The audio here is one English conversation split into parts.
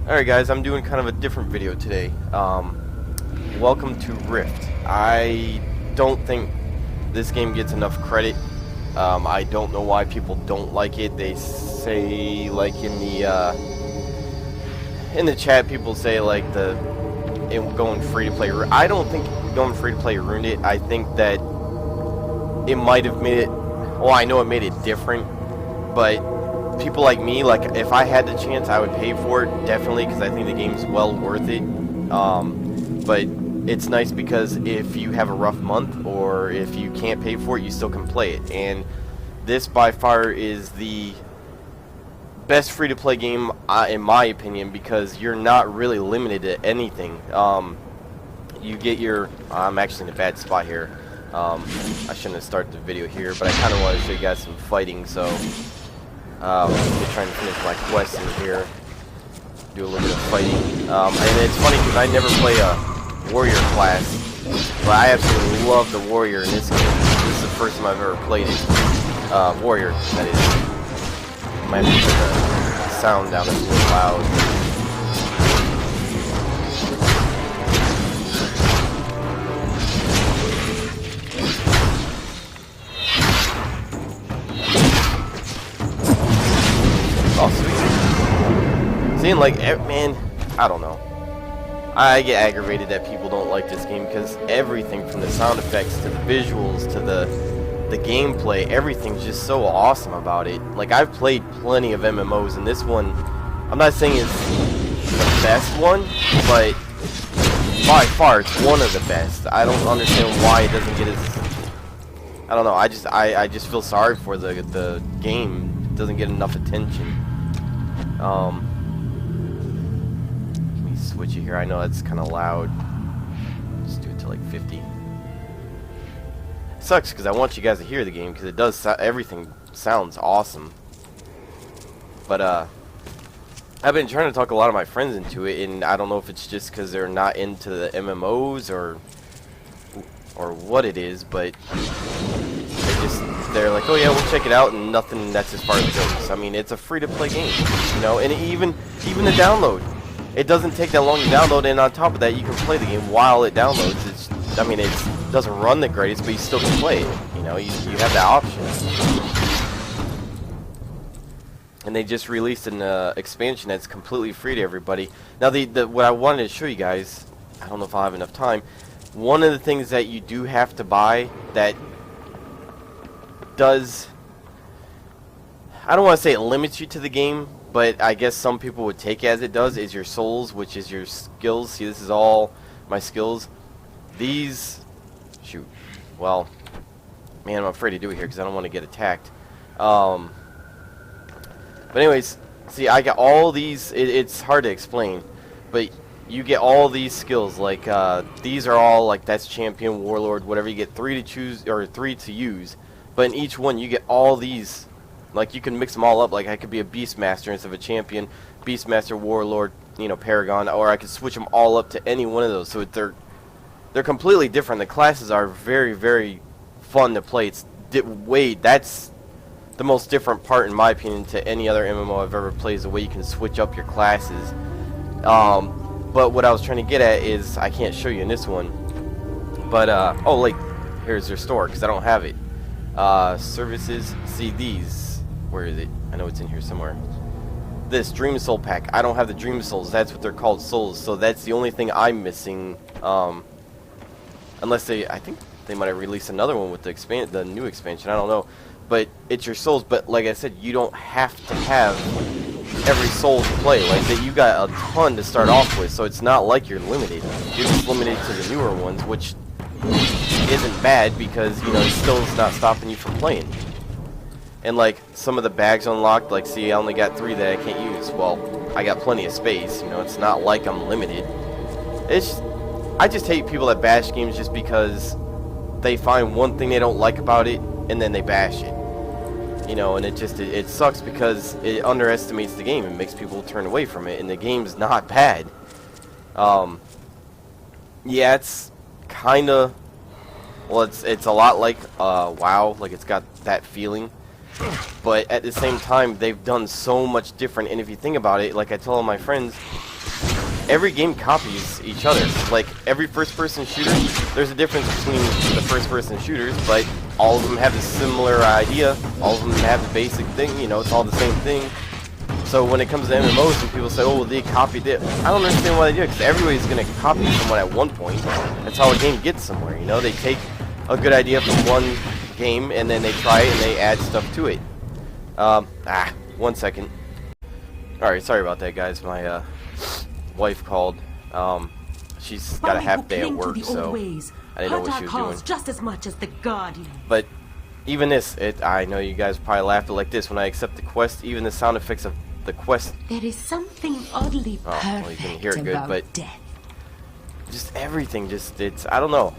Alright guys, I'm doing kind of a different video today. Welcome to Rift. I don't think this game gets enough credit. I don't know why people don't like it. They say, like, in the chat, people say like it going free to play. I don't think going free to play ruined it. I think that it might have made it. Well, I know it made it different, but people like me, like, if I had the chance, I would pay for it, definitely, because I think the game's well worth it. But it's nice because if you have a rough month, or if you can't pay for it, you still can play it. And this, by far, is the best free-to-play game, in my opinion, because you're not really limited to anything. You get your... I'm actually in a bad spot here. I shouldn't have started the video here, but I kind of want to show you guys some fighting, so... I'm trying to finish my quest in here, do a little bit of fighting, and it's funny because I never play a warrior class, but I absolutely love the warrior in this game. This is the first time I've ever played it. Warrior, that is. I might have to put the sound down, it's a little loud. Oh, sweet. Seeing, like, man, I don't know. I get aggravated that people don't like this game because everything from the sound effects to the visuals to the gameplay, everything's just so awesome about it. Like, I've played plenty of MMOs, and this one, I'm not saying it's the best one, but by far it's one of the best. I don't understand why it doesn't get as... I don't know, I just feel sorry for the game. It doesn't get enough attention. Let me switch it here. I know that's kind of loud. Just do it to like 50. It sucks because I want you guys to hear the game because it does. Everything sounds awesome. But I've been trying to talk a lot of my friends into it, and I don't know if it's just because they're not into the MMOs or what it is, but they're like, oh yeah, we'll check it out, and nothing that's as far as it goes. I mean, it's a free-to-play game, you know, and even the download, it doesn't take that long to download, and on top of that, you can play the game while it downloads. I mean, it doesn't run the greatest, but you still can play it, you know, you have that option. And they just released an expansion that's completely free to everybody. Now, what I wanted to show you guys, I don't know if I'll have enough time, one of the things that you do have to buy that does, I don't want to say it limits you to the game, but I guess some people would take it as it does, is your souls, which is your skills. See, this is all my skills. These, shoot, well, man, I'm afraid to do it here because I don't want to get attacked. But anyways, see, I got all these, it's hard to explain, but you get all these skills, like, these are all, like, that's champion, warlord, whatever. You get 3 to choose, or 3 to use. But in each one, you get all these. Like, you can mix them all up. Like, I could be a Beastmaster instead of a Champion, Beastmaster, Warlord, you know, Paragon, or I could switch them all up to any one of those. So they're completely different. The classes are very, very fun to play. That's the most different part, in my opinion, to any other MMO I've ever played, is the way you can switch up your classes. But what I was trying to get at is, I can't show you in this one. But, oh, like, here's their store, because I don't have it. Services, see these, where is it? I know it's in here somewhere. This Dream Soul pack, I don't have the Dream Souls, that's what they're called, souls, so that's the only thing I'm missing, unless I think they might have released another one with the new expansion, I don't know, but it's your souls. But like I said, you don't have to have every soul to play, like that. You got a ton to start off with, so it's not like you're limited, you're just limited to the newer ones, which isn't bad because, you know, it still is not stopping you from playing. And like, some of the bags unlocked, like, see, I only got 3 that I can't use. Well, I got plenty of space, you know, it's not like I'm limited. I just hate people that bash games just because they find one thing they don't like about it and then they bash it, you know. And it sucks because it underestimates the game and makes people turn away from it, and the game's not bad. Yeah, it's kind of, well, it's a lot like WoW, like it's got that feeling, but at the same time they've done so much different. And if you think about it, like I tell all my friends, every game copies each other. Like, every first-person shooter, there's a difference between the first-person shooters, but all of them have a similar idea. All of them have the basic thing, you know, it's all the same thing. So when it comes to MMOs and people say, oh, well, they copied it, I don't understand why they do it, because everybody's going to copy someone at one point. That's how a game gets somewhere, you know? They take a good idea from one game, and then they try it, and they add stuff to it. 1 second. Alright, sorry about that, guys. My wife called. She's got a half day at work, so I didn't know what she was doing. Just as much as the Guardian. But even this, I know you guys probably laughed at like this when I accept the quest. Even the sound effects of the quest. There is something oddly perfect well, you can hear it good, but death. Just everything, it's I don't know.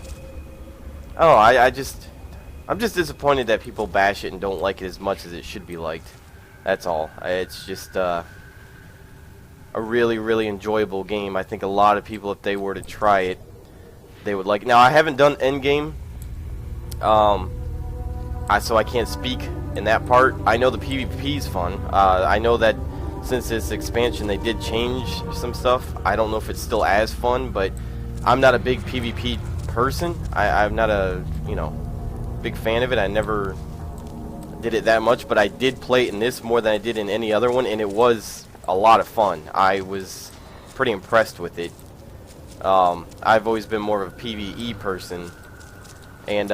Oh, I'm just disappointed that people bash it and don't like it as much as it should be liked. That's all. It's just a really, really enjoyable game. I think a lot of people, if they were to try it, they would like it. Now, I haven't done Endgame, so I can't speak in that part. I know the PvP is fun. I know that since this expansion, they did change some stuff. I don't know if it's still as fun, but I'm not a big PvP person. I'm not a, big fan of it. I never did it that much, but I did play it in this more than I did in any other one, and it was a lot of fun. I was pretty impressed with it. I've always been more of a PvE person, and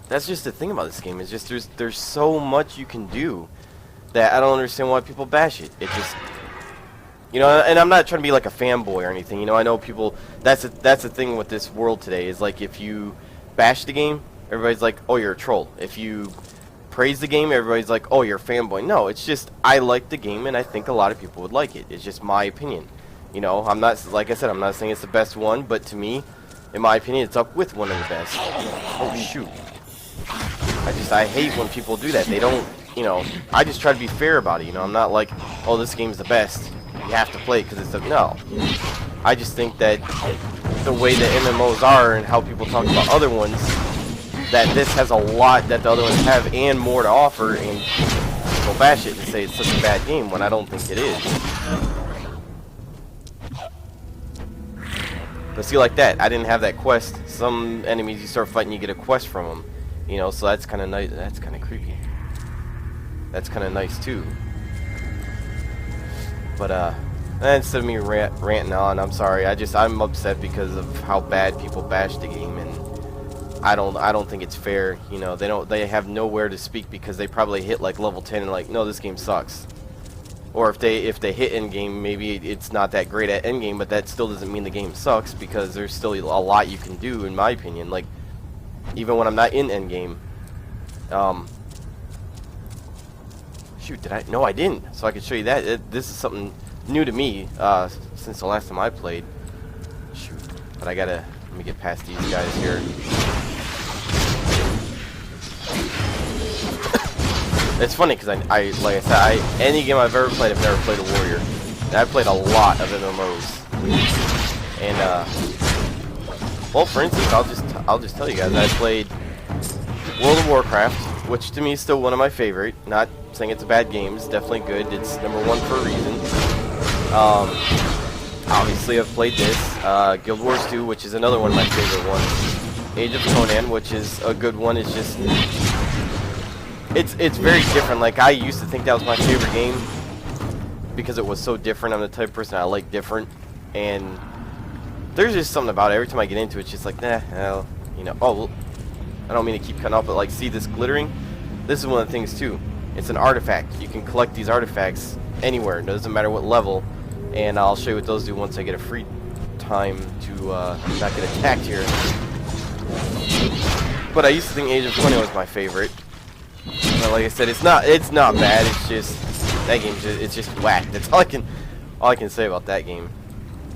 that's just the thing about this game. Is just there's so much you can do that I don't understand why people bash it. It just, and I'm not trying to be like a fanboy or anything. I know people. That's the thing with this world today. Is like if you bash the game, everybody's like, oh, you're a troll. If you praise the game, everybody's like, oh, you're a fanboy. No, it's just I like the game, and I think a lot of people would like it. It's just my opinion. I'm not, like I said, I'm not saying it's the best one, but to me, in my opinion, it's up with one of the best. Oh shoot! I hate when people do that. They don't, I just try to be fair about it. I'm not like, oh, this game's the best. You have to play it because it's the no. I just think that the way that MMOs are and how people talk about other ones, that this has a lot that the other ones have and more to offer, and people bash it and say it's such a bad game when I don't think it is. But see, like that, I didn't have that quest. Some enemies you start fighting, you get a quest from them. So that's kind of nice. That's kind of creepy. That's kind of nice too. But instead of me ranting on, I'm sorry. I'm upset because of how bad people bash the game, and I don't think it's fair. They have nowhere to speak because they probably hit like level 10 and like, no, this game sucks. Or if they hit endgame, maybe it's not that great at endgame, but that still doesn't mean the game sucks, because there's still a lot you can do, in my opinion. Like, even when I'm not in endgame. Shoot, did I? No, I didn't. So I could show you that. This is something new to me since the last time I played. Shoot, but let me get past these guys here. It's funny because like I said, any game I've ever played, I've never played a warrior. And I've played a lot of MMOs. And well, for instance, I'll just tell you guys, I played World of Warcraft, which to me is still one of my favorite. Not saying it's a bad game, it's definitely good. It's #1 for a reason. Obviously, I've played this. Guild Wars 2, which is another one of my favorite ones. Age of Conan, which is a good one. It's just it's very different. Like, I used to think that was my favorite game because it was so different. I'm the type of person I like different, and there's just something about it. Every time I get into it, it's just like, nah, well, oh, I don't mean to keep cutting off, but like, see this glittering? This is one of the things too. It's an artifact. You can collect these artifacts anywhere. It doesn't matter what level, and I'll show you what those do once I get a free time to not get attacked here. But I used to think Age of Conan was my favorite. But like I said, it's not bad. It's just that game. It's just whack. That's all I can say about that game.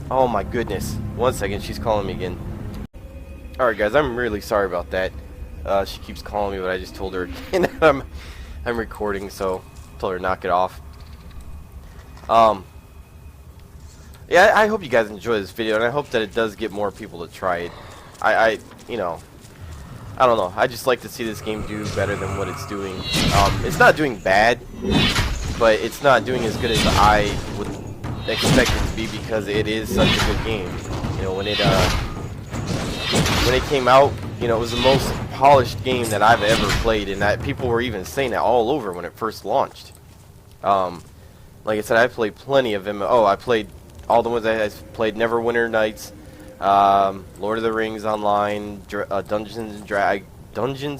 Oh my goodness! 1 second, she's calling me again. All right, guys, I'm really sorry about that. She keeps calling me, but I just told her again that I'm recording, so told her to knock it off. Yeah, I hope you guys enjoy this video, and I hope that it does get more people to try it. I don't know. I just like to see this game do better than what it's doing. It's not doing bad, but it's not doing as good as I would expect it to be because it is such a good game. You know, when it came out, you know, it was the most polished game that I've ever played, and that people were even saying that all over when it first launched. Like I said, I played plenty of them. Oh, I played all the ones I played: Neverwinter Nights, Lord of the Rings Online, Dungeons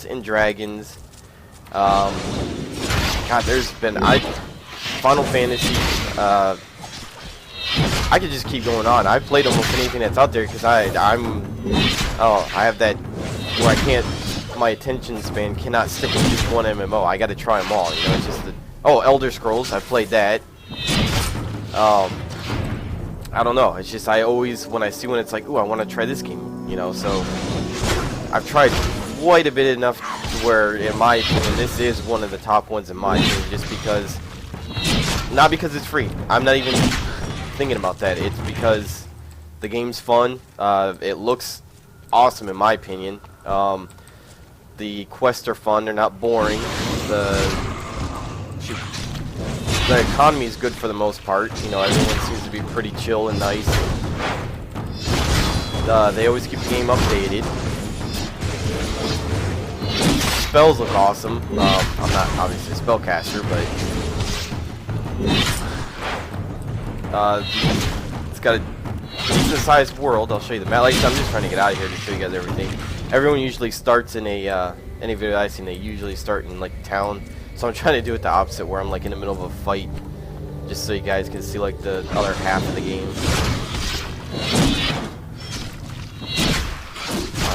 and Dragons. God, there's been Final Fantasy. I could just keep going on. I've played almost anything that's out there because I have that where I can't. My attention span cannot stick with just one MMO. I got to try them all. You know, it's just Elder Scrolls. I played that. I don't know. It's just I always when I see one, it's like, ooh, I want to try this game. You know, so I've tried quite a bit enough to where, in my opinion, this is one of the top ones in my opinion. Just because, not because it's free. I'm not even thinking about that. It's because the game's fun. It looks awesome in my opinion. The quests are fun. They're not boring. The economy is good for the most part. You know, everyone seems to be pretty chill and nice. They always keep the game updated. Spells look awesome. I'm not obviously a spellcaster, but it's got a decent sized world. I'll show you the map. Like I said, I'm just trying to get out of here to show you guys everything. Everyone usually starts in any video I've seen. They usually start in like town. So I'm trying to do it the opposite, where I'm like in the middle of a fight, just so you guys can see like the other half of the game. I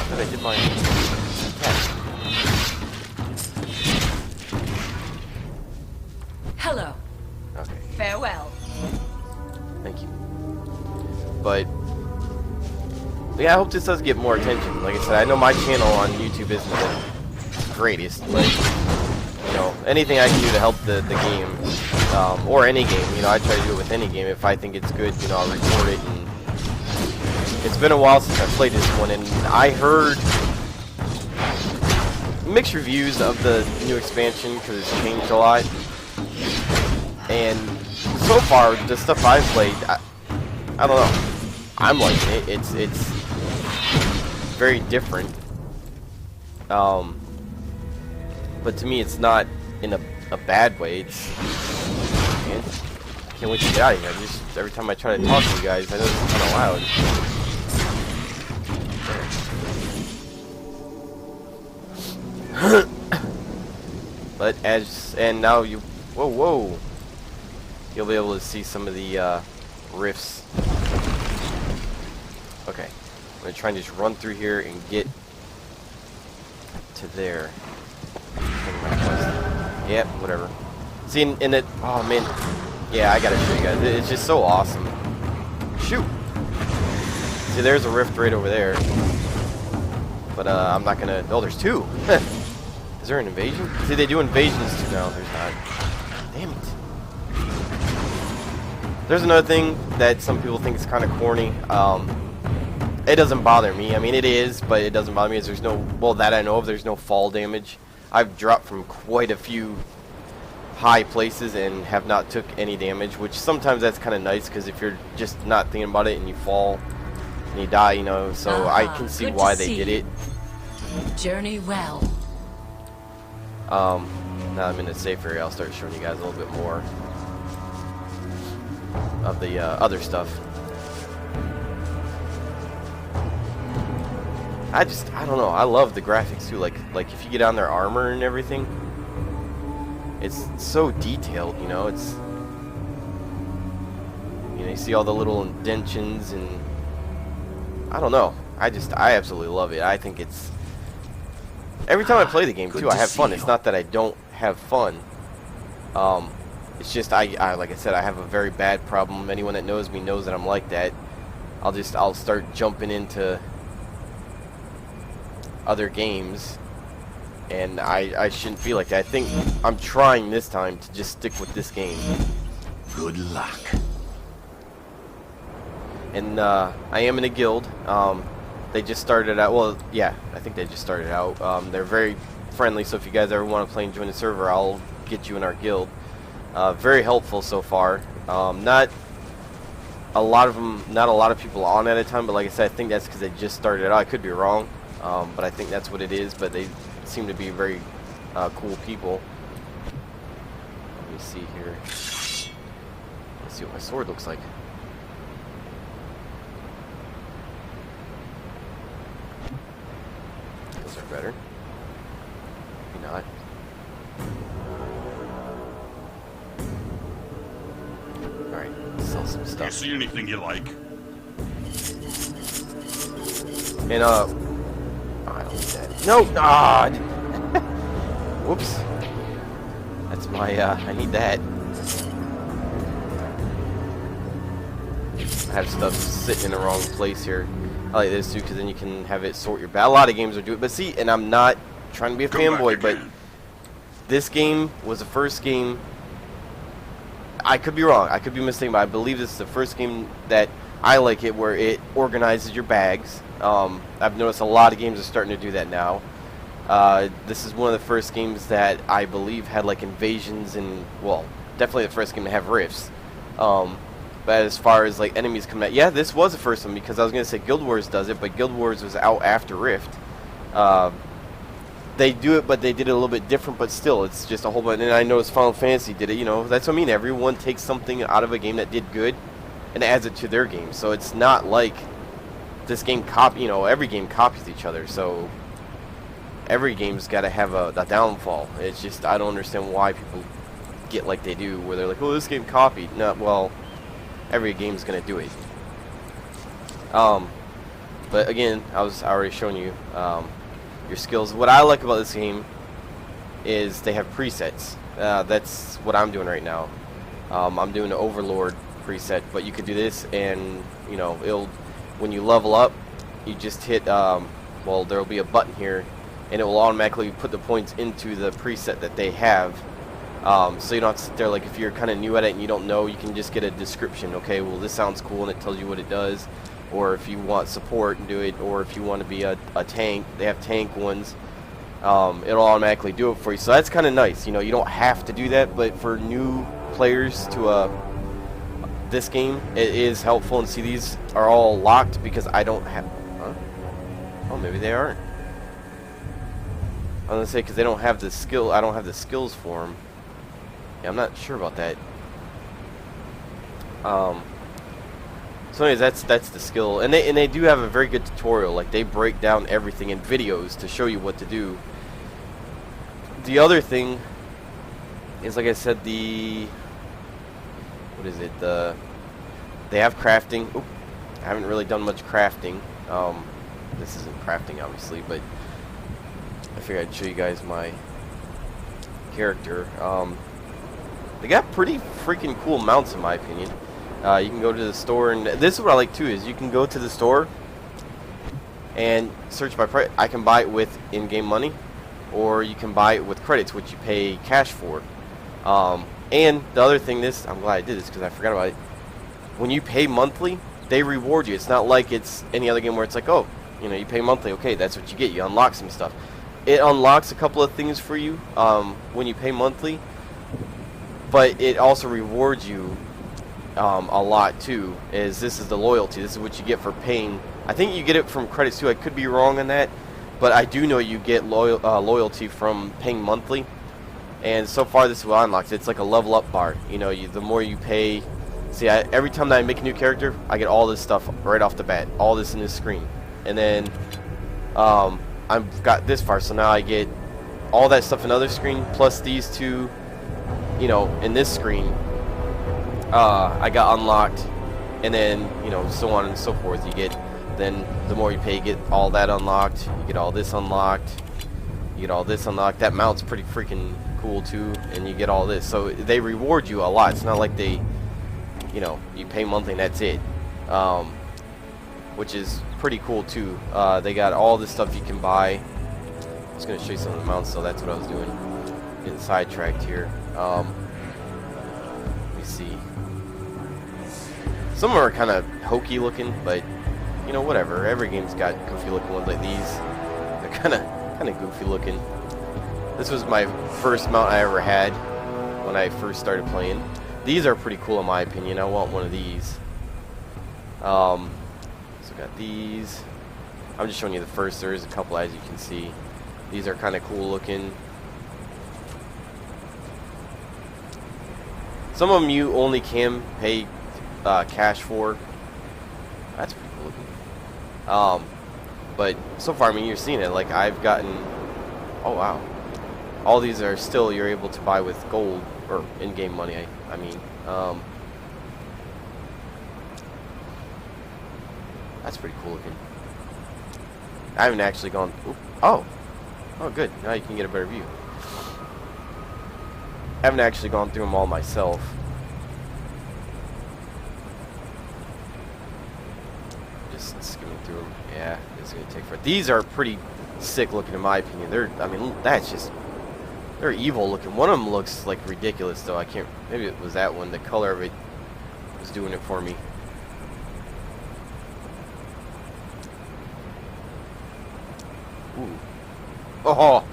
thought I did my Hello. Okay. Farewell. Thank you. But yeah, I hope this does get more attention. Like I said, I know my channel on YouTube isn't the greatest, but you know, anything I can do to help the game, or any game, you know, I try to do it with any game. If I think it's good, you know, I'll record it. And it's been a while since I played this one, and I heard mixed reviews of the new expansion because it's changed a lot. And so far, the stuff I've played, I don't know. I'm liking it. It's very different. But to me, it's not in a bad way. It's, man, I can't wait to get out of here. Just every time I try to talk to you guys, I know it's kind of loud. But now you, whoa, you'll be able to see some of the rifts. Okay, I'm gonna try and just run through here and get to there. Yep, whatever. See, in it, oh man, yeah, I gotta show you guys. It's just so awesome. Shoot. See, there's a rift right over there. But I'm not gonna. Oh, there's two. Is there an invasion? See, they do invasions too. No, there's not. Damn it. There's another thing that some people think is kind of corny. It doesn't bother me. I mean, it is, but it doesn't bother me. There's no, well, that I know of, there's no fall damage. I've dropped from quite a few high places and have not took any damage, which sometimes that's kind of nice, because if you're just not thinking about it and you fall and you die, you know, so I can see why they did it. Journey well. Now I'm in a safe area, I'll start showing you guys a little bit more of the other stuff. I don't know, I love the graphics too, like if you get on their armor and everything, it's so detailed, you know, it's, you know, you see all the little indentions, and I don't know, I absolutely love it. I think it's, every time I play the game too, I have fun. It's not that I don't have fun, it's just I like I said, I have a very bad problem. Anyone that knows me knows that I'm like that. I'll start jumping into other games, and I shouldn't feel like that. I think I'm trying this time to just stick with this game. Good luck. And I am in a guild. They just started out, well, yeah, I think they just started out. They're very friendly, so if you guys ever want to play and join the server, I'll get you in our guild. Very helpful so far. Not not a lot of people on at a time, but like I said, I think that's because they just started out. I could be wrong, but I think that's what it is. But they seem to be very cool people. Let me see here. Let's see what my sword looks like. Those are better. Maybe not. Alright, sell some You stuff. see anything you like? And oh, I don't need that. No, God. Whoops. That's my. I need that. I have stuff sitting in the wrong place here. I like this too, because then you can have it sort your battle. A lot of games are doing it, but see, and I'm not trying to be a Come back fanboy, but again. this game was the first game. I could be wrong. I could be mistaken, but I believe this is the first game that I like it where it organizes your bags. I've noticed a lot of games are starting to do that now. This is one of the first games that I believe had like invasions and, well, definitely the first game to have rifts. But as far as like enemies coming out, yeah, this was the first one, because I was going to say Guild Wars does it, but Guild Wars was out after Rift. They do it, but they did it a little bit different, but still, it's just a whole bunch. And I noticed Final Fantasy did it, you know, that's what I mean. Everyone takes something out of a game that did good and adds it to their game. So it's not like this game you know, every game copies each other. So every game's got to have a downfall. It's just, I don't understand why people get like they do, where they're like, oh, this game copied. No, well, every game's going to do it. But again, I already showing you your skills. What I like about this game is they have presets. That's what I'm doing right now. I'm doing the Overlord preset, but you could do this, and you know, when you level up, you just hit well, there'll be a button here, and it will automatically put the points into the preset that they have. So you don't have to sit there, like if you're kind of new at it and you don't know, you can just get a description. Okay, well, this sounds cool, and it tells you what it does. Or if you want support and do it, or if you want to be a tank, they have tank ones. It'll automatically do it for you. So that's kind of nice. You know, you don't have to do that, but for new players to this game, it is helpful. And see, these are all locked because I don't have. Huh? Oh, maybe they aren't. I was gonna say because they don't have the skill. I don't have the skills for them. Yeah, I'm not sure about that. So anyways, that's the skill, and they do have a very good tutorial. Like, they break down everything in videos to show you what to do. The other thing is, like I said, what is it? They have crafting. Oop, I haven't really done much crafting. This isn't crafting, obviously, but I figured I'd show you guys my character. They got pretty freaking cool mounts, in my opinion. You can go to the store, and this is what I like too, is you can go to the store and search by price. I can buy it with in-game money, or you can buy it with credits, which you pay cash for. And the other thing, I'm glad I did this because I forgot about it. When you pay monthly, they reward you. It's not like it's any other game where it's like, oh, you know, you pay monthly, okay, that's what you get. You unlock some stuff. It unlocks a couple of things for you when you pay monthly, but it also rewards you a lot too. This is the loyalty. This is what you get for paying. I think you get it from credits too. I could be wrong on that, but I do know you get loyalty from paying monthly. And so far, this is what I unlocked. It's like a level up bar. You know, the more you pay. See, every time that I make a new character, I get all this stuff right off the bat. All this in this screen, and then I've got this far. So now I get all that stuff in another screen, plus these two. You know, in this screen. I got unlocked, and then, you know, so on and so forth. You get, then the more you pay, you get all that unlocked. You get all this unlocked. You get all this unlocked. That mount's pretty freaking cool too, and you get all this. So they reward you a lot. It's not like they, you know, you pay monthly and that's it, which is pretty cool too. They got all this stuff you can buy. I'm just gonna show you some of the mounts. So that's what I was doing. Getting sidetracked here. Let me see. Some of them are kind of hokey looking, but you know, whatever. Every game's got goofy looking ones like these. They're kind of goofy looking. This was my first mount I ever had when I first started playing. These are pretty cool in my opinion. I want one of these. So got these. I'm just showing you the first. There is a couple, as you can see. These are kind of cool looking. Some of them you only can pay cash for. That's pretty cool looking. But so far, I mean, you're seeing it. Like, I've gotten... Oh, wow. All these are still you're able to buy with gold, or in-game money, I mean. That's pretty cool looking. I haven't actually gone... Oh, good. Now you can get a better view. I haven't actually gone through them all myself. Just skimming through them. Yeah, it's going to take forever. These are pretty sick looking in my opinion. I mean, that's just... They're evil looking. One of them looks like ridiculous though. I can't... Maybe it was that one. The color of it was doing it for me. Ooh. Oh,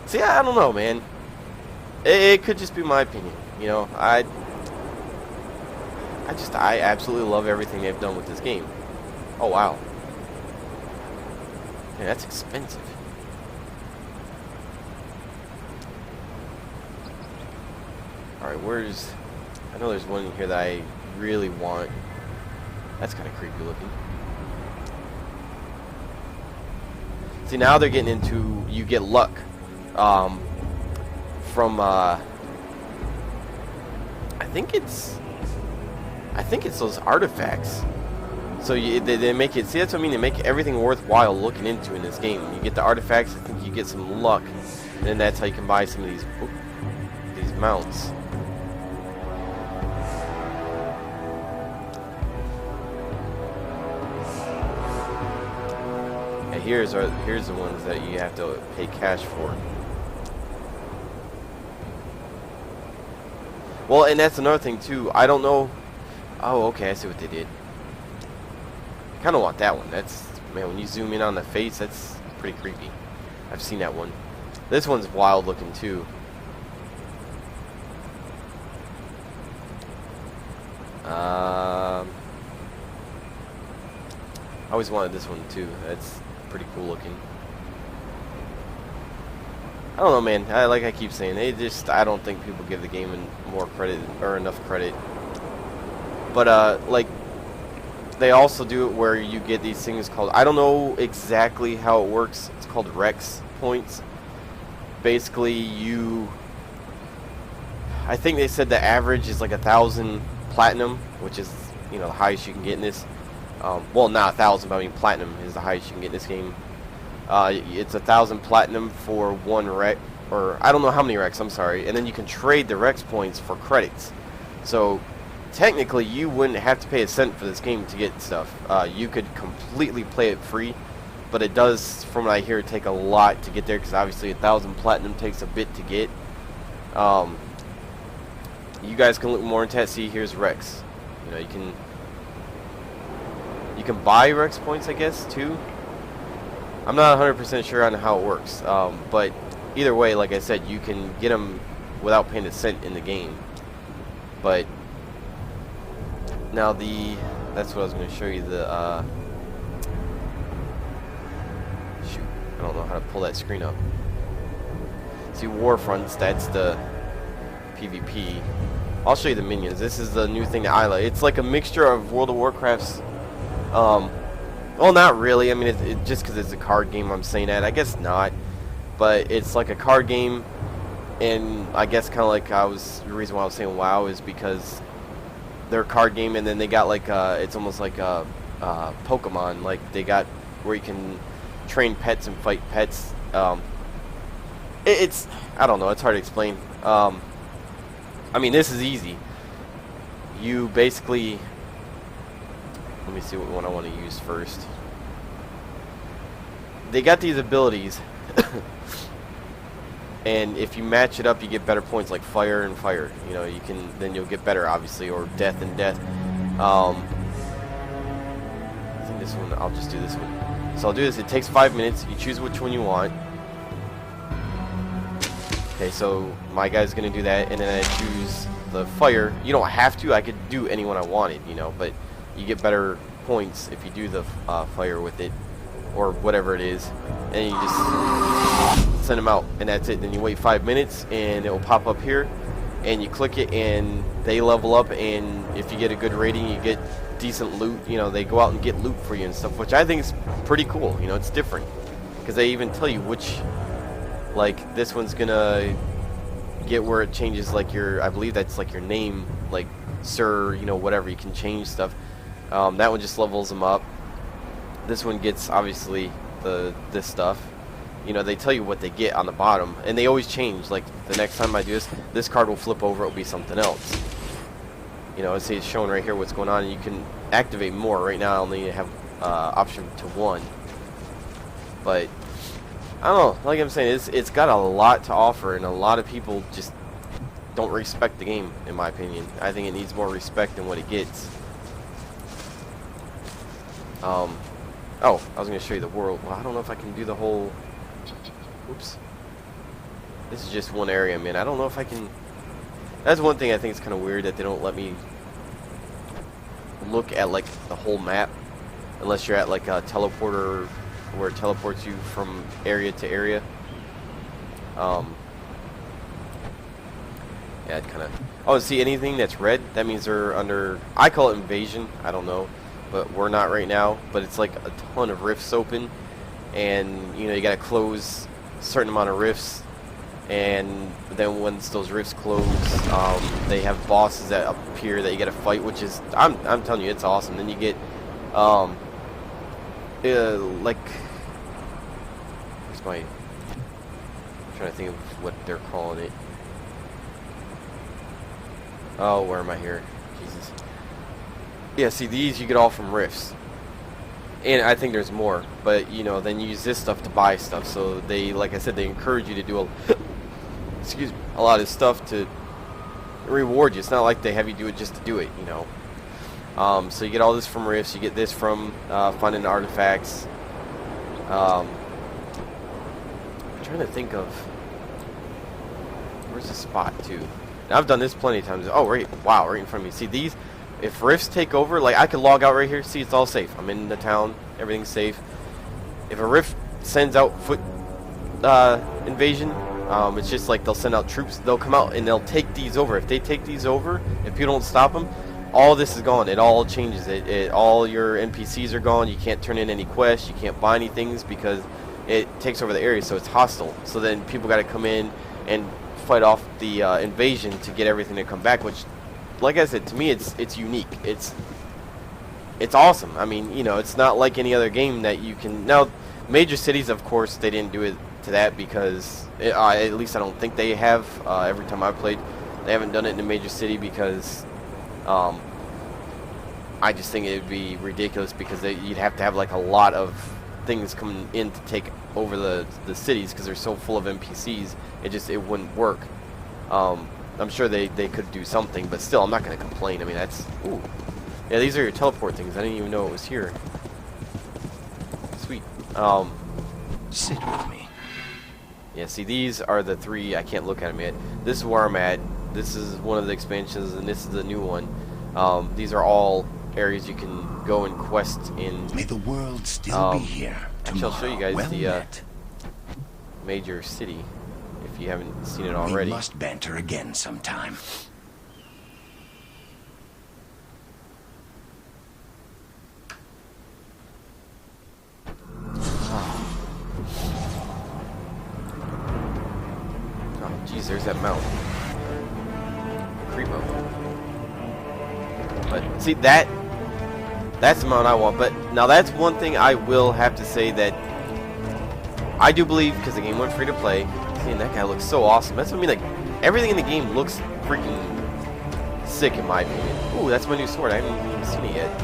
see, I don't know, man. It could just be my opinion, you know. I absolutely love everything they've done with this game. Oh wow, man, that's expensive. All right, where's? I know there's one in here that I really want. That's kind of creepy looking. See, now they're getting into, you get luck from I think it's those artifacts. So they make it, see, that's what I mean, they make everything worthwhile looking into in this game. You get the artifacts, I think you get some luck, and then that's how you can buy some of these mounts. Here's the ones that you have to pay cash for. Well, and that's another thing too. I don't know. Oh, okay, I see what they did. I kind of want that one. That's, man, when you zoom in on the face, that's pretty creepy. I've seen that one. This one's wild looking too. I always wanted this one too. That's pretty cool looking. I don't know, man. Like I keep saying, I don't think people give the game more credit or enough credit. But like, they also do it where you get these things called, I don't know exactly how it works. It's called Rex points. Basically, I think they said the average is like 1,000 platinum, which is, you know, the highest you can get in this. Well, not 1,000, but I mean platinum is the highest you can get in this game. It's 1,000 platinum for one Rex, or I don't know how many Rex, I'm sorry. And then you can trade the Rex points for credits. So technically, you wouldn't have to pay a cent for this game to get stuff. You could completely play it free, but it does, from what I hear, take a lot to get there, because obviously 1,000 platinum takes a bit to get. You guys can look more into that. See, here's Rex. You know, you can buy Rex points, I guess, too. I'm not 100% sure on how it works, but either way, like I said, you can get them without paying a cent in the game. But now that's what I was going to show you. Shoot, I don't know how to pull that screen up. See, Warfronts, that's the PvP. I'll show you the minions. This is the new thing that I like. It's like a mixture of World of Warcraft's. Well, not really. I mean, just because it's a card game, I'm saying that. I guess not. But it's like a card game, and I guess kind of like the reason why I was saying WoW is because they're a card game, and then they got like it's almost like a Pokemon. Like they got where you can train pets and fight pets. It's I don't know. It's hard to explain. I mean, this is easy. You basically... Let me see what one I want to use first. They got these abilities. And if you match it up, you get better points, like fire and fire. You know, then you'll get better, obviously, or death and death. I think this one, I'll just do this one. So I'll do this. It takes 5 minutes. You choose which one you want. Okay, so my guy's gonna do that, and then I choose the fire. You don't have to. I could do any one I wanted, you know, but you get better points if you do the fire with it, or whatever it is, and you just send them out, and that's it. Then you wait 5 minutes, and it will pop up here, and you click it, and they level up, and if you get a good rating, you get decent loot. You know, they go out and get loot for you and stuff, which I think is pretty cool. You know, it's different, because they even tell you which, like, this one's gonna get where it changes, like, your, I believe that's like your name, like sir, you know, whatever, you can change stuff. That one just levels them up. This one gets, obviously, this stuff. You know, they tell you what they get on the bottom, and they always change. Like, the next time I do this card will flip over, it'll be something else. You know, it's showing right here what's going on, and you can activate more. Right now I only have option to 1. But I don't know, like I'm saying, it's got a lot to offer, and a lot of people just don't respect the game, in my opinion. I think it needs more respect than what it gets. Oh, I was going to show you the world. Well, I don't know if I can do the whole... Oops. This is just one area, man. I don't know if I can... That's one thing I think is kind of weird, that they don't let me look at, like, the whole map. Unless you're at, like, a teleporter where it teleports you from area to area. Yeah, it kind of... Oh, see, anything that's red, that means they're under... I call it invasion. I don't know. But we're not right now. But it's like a ton of rifts open. And, you know, you got to close a certain amount of rifts. And then once those rifts close, they have bosses that appear that you got to fight, which is... I'm telling you, it's awesome. Then you get... like... Where's my... I'm trying to think of what they're calling it. Oh, where am I here? Jesus. Yeah, see, these you get all from rifts. And I think there's more. But, you know, then you use this stuff to buy stuff. So they, like I said, they encourage you to do excuse me, a lot of stuff to reward you. It's not like they have you do it just to do it, you know. So you get all this from rifts. You get this from finding artifacts. I'm trying to think of... Where's the spot, too? Now, I've done this plenty of times. Oh, right. Wow, right in front of me. See, these... If rifts take over, like, I could log out right here. See, it's all safe. I'm in the town. Everything's safe. If a rift sends out foot invasion, it's just like they'll send out troops. They'll come out and they'll take these over. If they take these over, if people don't stop them, all this is gone. It all changes. All your NPCs are gone. You can't turn in any quests. You can't buy any things because it takes over the area, so it's hostile. So then people got to come in and fight off the invasion to get everything to come back, which... Like I said, to me, it's unique. It's awesome. I mean, you know, it's not like any other game that you can... Now, major cities, of course, they didn't do it to that because... at least I don't think they have. Every time I've played, they haven't done it in a major city because... I just think it would be ridiculous because you'd have to have, like, a lot of things coming in to take over the cities because they're so full of NPCs. It wouldn't work. I'm sure they could do something, but still, I'm not going to complain. I mean, that's... Ooh. Yeah, these are your teleport things. I didn't even know it was here. Sweet. Sit with me. Yeah, see, these are the 3. I can't look at them yet. This is where I'm at. This is one of the expansions, and this is the new one. These are all areas you can go and quest in. May the world still be here Actually, I'll show you guys well the met. Major city. If you haven't seen it already. We must banter again sometime. Oh, geez, there's that mount. Creepo. But see, that's the mount I want. But now that's one thing I will have to say that I do believe, because the game went free to play. Man, that guy looks so awesome. That's what I mean. Like, everything in the game looks freaking sick, in my opinion. Ooh, that's my new sword. I haven't even seen it yet.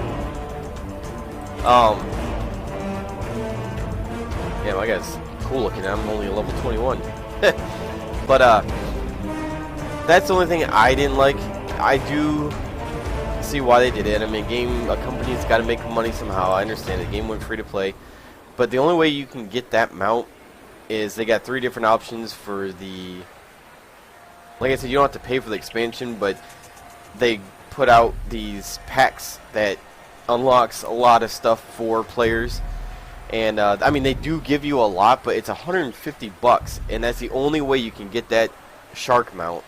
Yeah, my guy's cool looking. I'm only a level 21. But that's the only thing I didn't like. I do see why they did it. I mean, a company's got to make money somehow. I understand the game went free to play, but the only way you can get that mount is they got 3 different options for the... Like I said, you don't have to pay for the expansion, but they put out these packs that unlocks a lot of stuff for players. And I mean, they do give you a lot, but it's $150, and that's the only way you can get that shark mount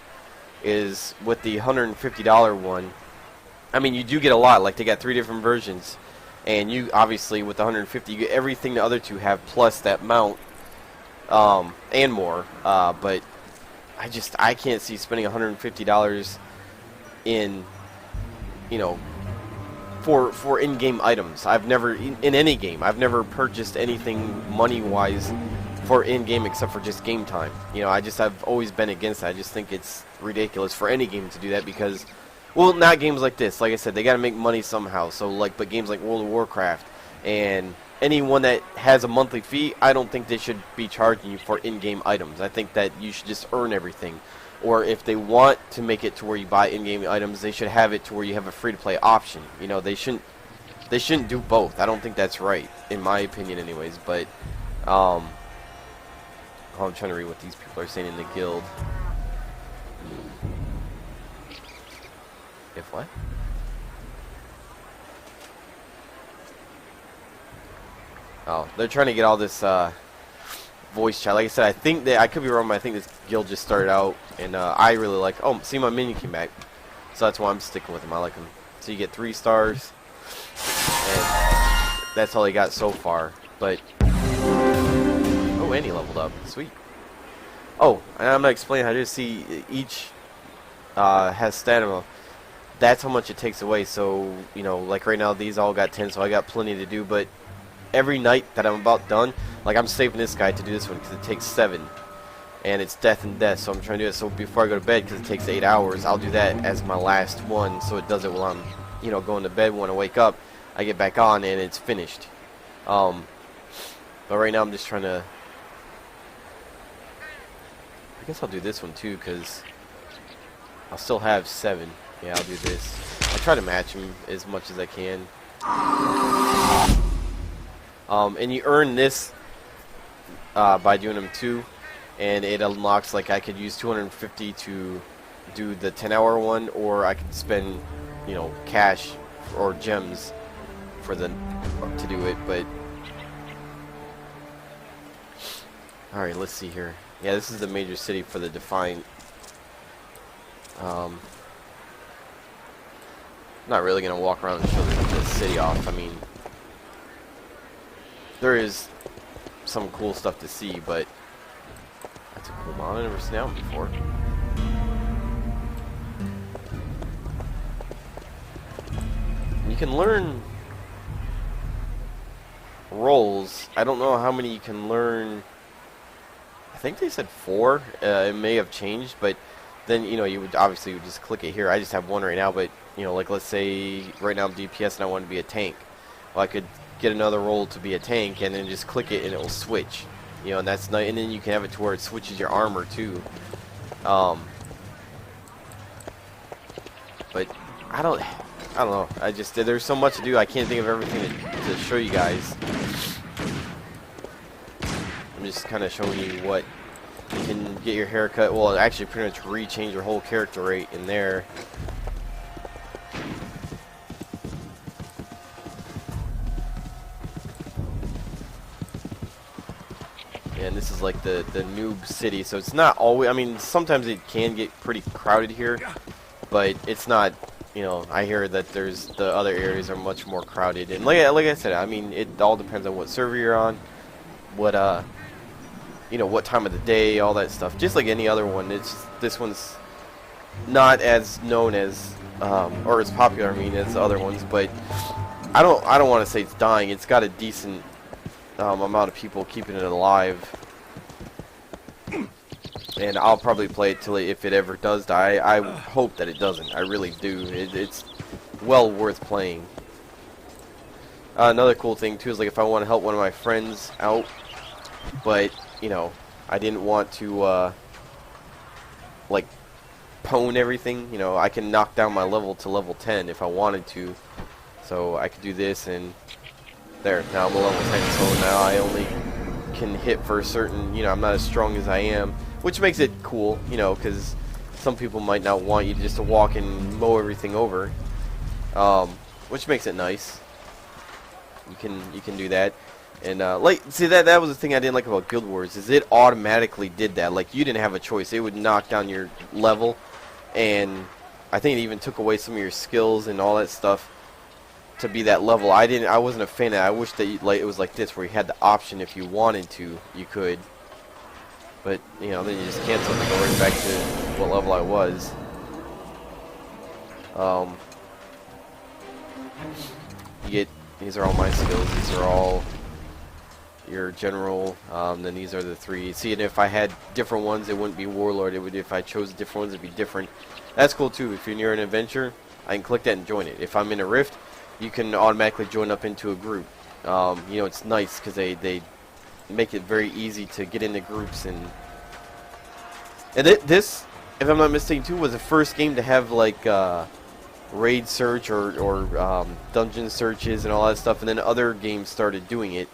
is with the $150 one. I mean, you do get a lot. Like, they got 3 different versions, and you obviously with the 150 you get everything the other 2 have plus that mount, and more. But I can't see spending $150 in, you know, for in-game items. I've never in any game I've never purchased anything money-wise for in-game except for just game time. You know, I've always been against that. I just think it's ridiculous for any game to do that because, well, not games like this. Like I said, they got to make money somehow. So like, but games like World of Warcraft and anyone that has a monthly fee, I don't think they should be charging you for in-game items. I think that you should just earn everything. Or if they want to make it to where you buy in-game items, they should have it to where you have a free-to-play option. You know, they shouldn't do both. I don't think that's right, in my opinion, anyways. But I'm trying to read what these people are saying in the guild. If what? Oh, they're trying to get all this voice chat. Like I said, I think that I could be wrong, but I think this guild just started out, and I really like. Oh, see, my minion came back, so that's why I'm sticking with him. I like him. So you get 3 stars, and that's all he got so far. But oh, and he leveled up. Sweet. Oh, and I'm gonna explain how to see each has stamina. That's how much it takes away. So you know, like right now, these all got 10, so I got plenty to do. But every night that I'm about done, like I'm saving this guy to do this one because it takes 7, and it's death and death. So I'm trying to do it. So before I go to bed, because it takes 8 hours, I'll do that as my last one. So it does it while I'm, you know, going to bed. When I wake up, I get back on and it's finished. But right now I'm just trying to. I guess I'll do this one too because I'll still have 7. Yeah, I'll do this. I'll try to match him as much as I can. And you earn this by doing them too, and it unlocks, like, I could use 250 to do the 10-hour one, or I could spend, you know, cash or gems for the to do it. But all right, let's see here. Yeah, this is the major city for the Defiant. Not really gonna walk around and show the city off. I mean, there is some cool stuff to see, but that's a cool mod. I've never seen that one before. You can learn roles. I don't know how many you can learn. I think they said 4. It may have changed, but then, you know, you would just click it here. I just have 1 right now, but, you know, like, let's say right now I'm DPS and I want to be a tank. Well, I could get another role to be a tank and then just click it and it will switch, you know, and that's nice. And then you can have it to where it switches your armor too. But I don't know, there's so much to do. I can't think of everything to show you guys. I'm just kind of showing you what you can get your haircut. Well, actually pretty much re-change your whole character rate in there. And this is like the noob city, so it's not always, I mean, sometimes it can get pretty crowded here, but it's not, you know, I hear that there's the other areas are much more crowded. And like I said, I mean, it all depends on what server you're on, what you know, what time of the day, all that stuff. Just like any other one, it's just, this one's not as known as or as popular, I mean, as the other ones, but I don't want to say it's dying. It's got a decent amount of people keeping it alive, and I'll probably play it till if it ever does die. I hope that it doesn't. I really do. It's well worth playing. Another cool thing too is, like, if I want to help one of my friends out, but, you know, I didn't want to like pwn everything, you know, I can knock down my level to level 10 if I wanted to. So I could do this, and there, now I'm a level 10, so now I only can hit for a certain, you know, I'm not as strong as I am, which makes it cool, you know, because some people might not want you just to walk and mow everything over. which makes it nice. You can do that. And like, see, that was the thing I didn't like about Guild Wars, is it automatically did that. Like, you didn't have a choice. It would knock down your level, and I think it even took away some of your skills and all that stuff to be that level. I wasn't a fan of that. I wish that like it was like this, where you had the option if you wanted to, you could. But you know, then you just cancel and go right back to what level I was. You get, these are all my skills. These are all your general. Then these are the 3. See, and if I had different ones, it wouldn't be Warlord. It would, if I chose different ones, it'd be different. That's cool too. If you're near an adventure, I can click that and join it. If I'm in a rift, you can automatically join up into a group. You know, it's nice because they make it very easy to get into groups. And this, if I'm not mistaken too, was the first game to have like raid search or dungeon searches and all that stuff, and then other games started doing it.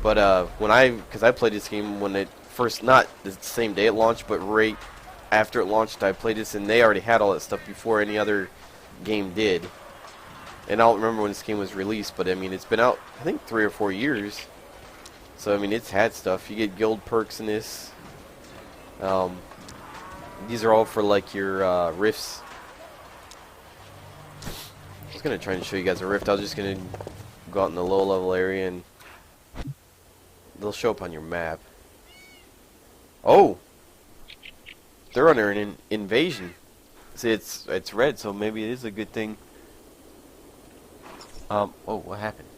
But because I played this game when it first, not the same day it launched, but right after it launched, I played this, and they already had all that stuff before any other game did. And I don't remember when this game was released, but I mean, it's been out, I think, 3 or 4 years. So I mean, it's had stuff. You get guild perks in this. These are all for like your rifts. I was gonna try and show you guys a rift. I was just gonna go out in the low level area, and they'll show up on your map. Oh, they're under an invasion. See, it's red, so maybe it is a good thing. Oh, what happened?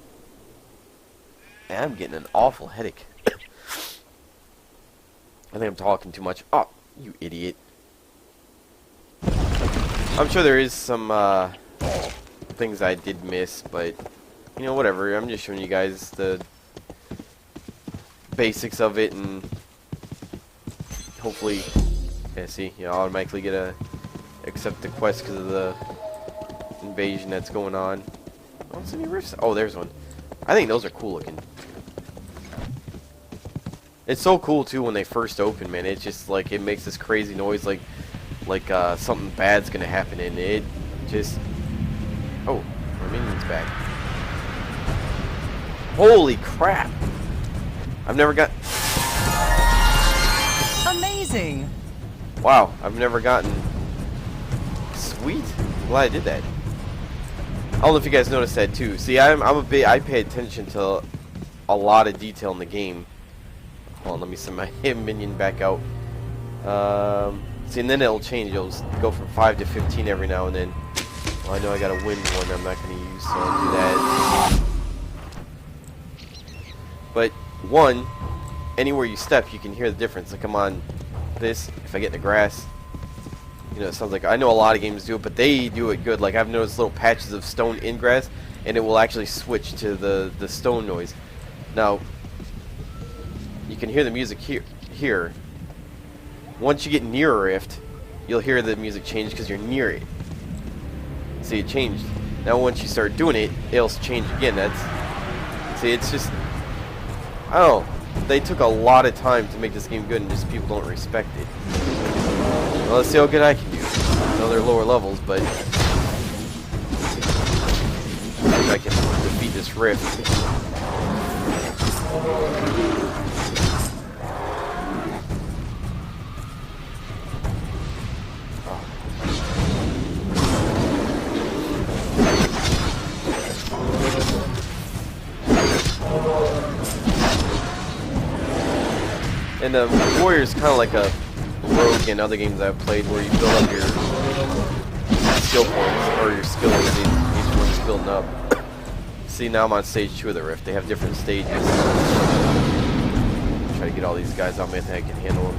Man, I'm getting an awful headache. I think I'm talking too much. Oh, you idiot. I'm sure there is some things I did miss, but you know, whatever. I'm just showing you guys the basics of it, and hopefully, yeah, see, you automatically get a accept the quest because of the invasion that's going on. Oh, any rifts? Oh, there's one. I think those are cool looking. It's so cool too when they first open, man. It's just like, it makes this crazy noise, like something bad's gonna happen, and it just, oh, my minion's back. Holy crap! I've never got. Amazing. Wow, I've never gotten. Sweet. I'm glad I did that. I don't know if you guys noticed that too. See, I pay attention to a lot of detail in the game. Hold on, let me send my minion back out. See, and then it'll change. It'll go from 5 to 15 every now and then. Well, I know I got a wind one I'm not going to use, so I'll do that. But one, anywhere you step, you can hear the difference. Like I'm on this, if I get in the grass, you know, it sounds like, I know a lot of games do it, but they do it good. Like I've noticed little patches of stone in grass, and it will actually switch to the stone noise. Now, you can hear the music here. Once you get near a rift, you'll hear the music change because you're near it. See, it changed. Now once you start doing it, it'll change again. See, it's just, I don't know. They took a lot of time to make this game good, and just people don't respect it. Well, let's see how good I can do. I know they're lower levels, but if I can defeat this rift. And Warrior's kind of like a Rogue in other games I've played, where you build up your skill points, or your skills, each one's building up. See, now I'm on stage 2 of the Rift. They have different stages. Try to get all these guys out, man. I think I can handle them.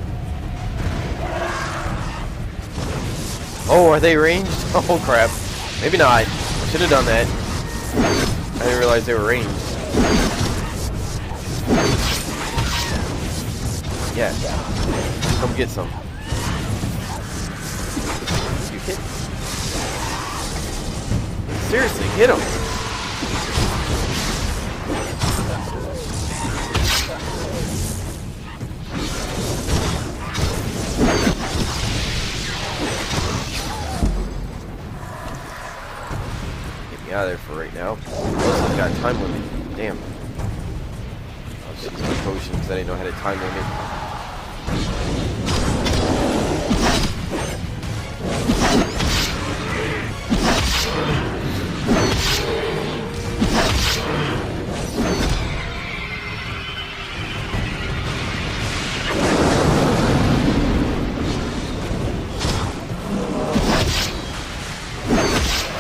Oh, are they ranged? Oh, crap. Maybe not. Should have done that. I didn't realize they were ranged. Yeah. Come get some. You hit. Seriously, hit him. Get me out of there for right now. Plus, I've got a time limit. Damn. I'll just use my potions. I didn't know I had a time limit.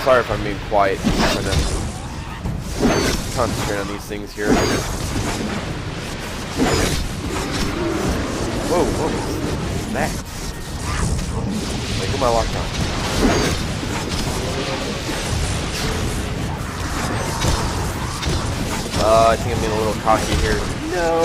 Sorry if I'm being quiet. I'm trying to concentrate on these things here. Whoa, what was that? Like, who am I locked on? I think I'm getting a little cocky here. No!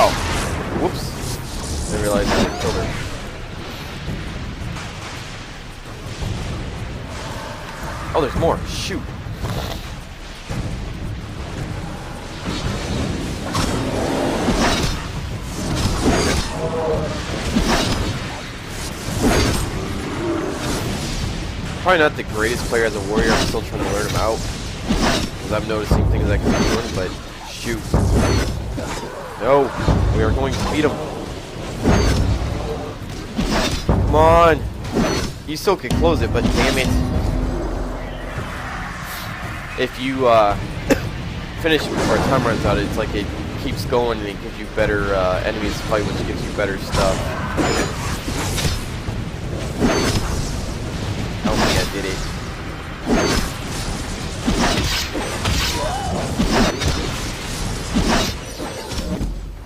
Oh, whoops. Didn't realize I killed her. Oh, there's more. Shoot. Probably not the greatest player as a warrior. I'm still trying to learn him out. Because I'm noticing things I can be doing, but shoot. No, we are going to beat him. Come on. You still can close it, but damn it. If you finish it before time runs out, it's like it keeps going and it gives you better enemies to fight, which gives you better stuff. I don't think I did it.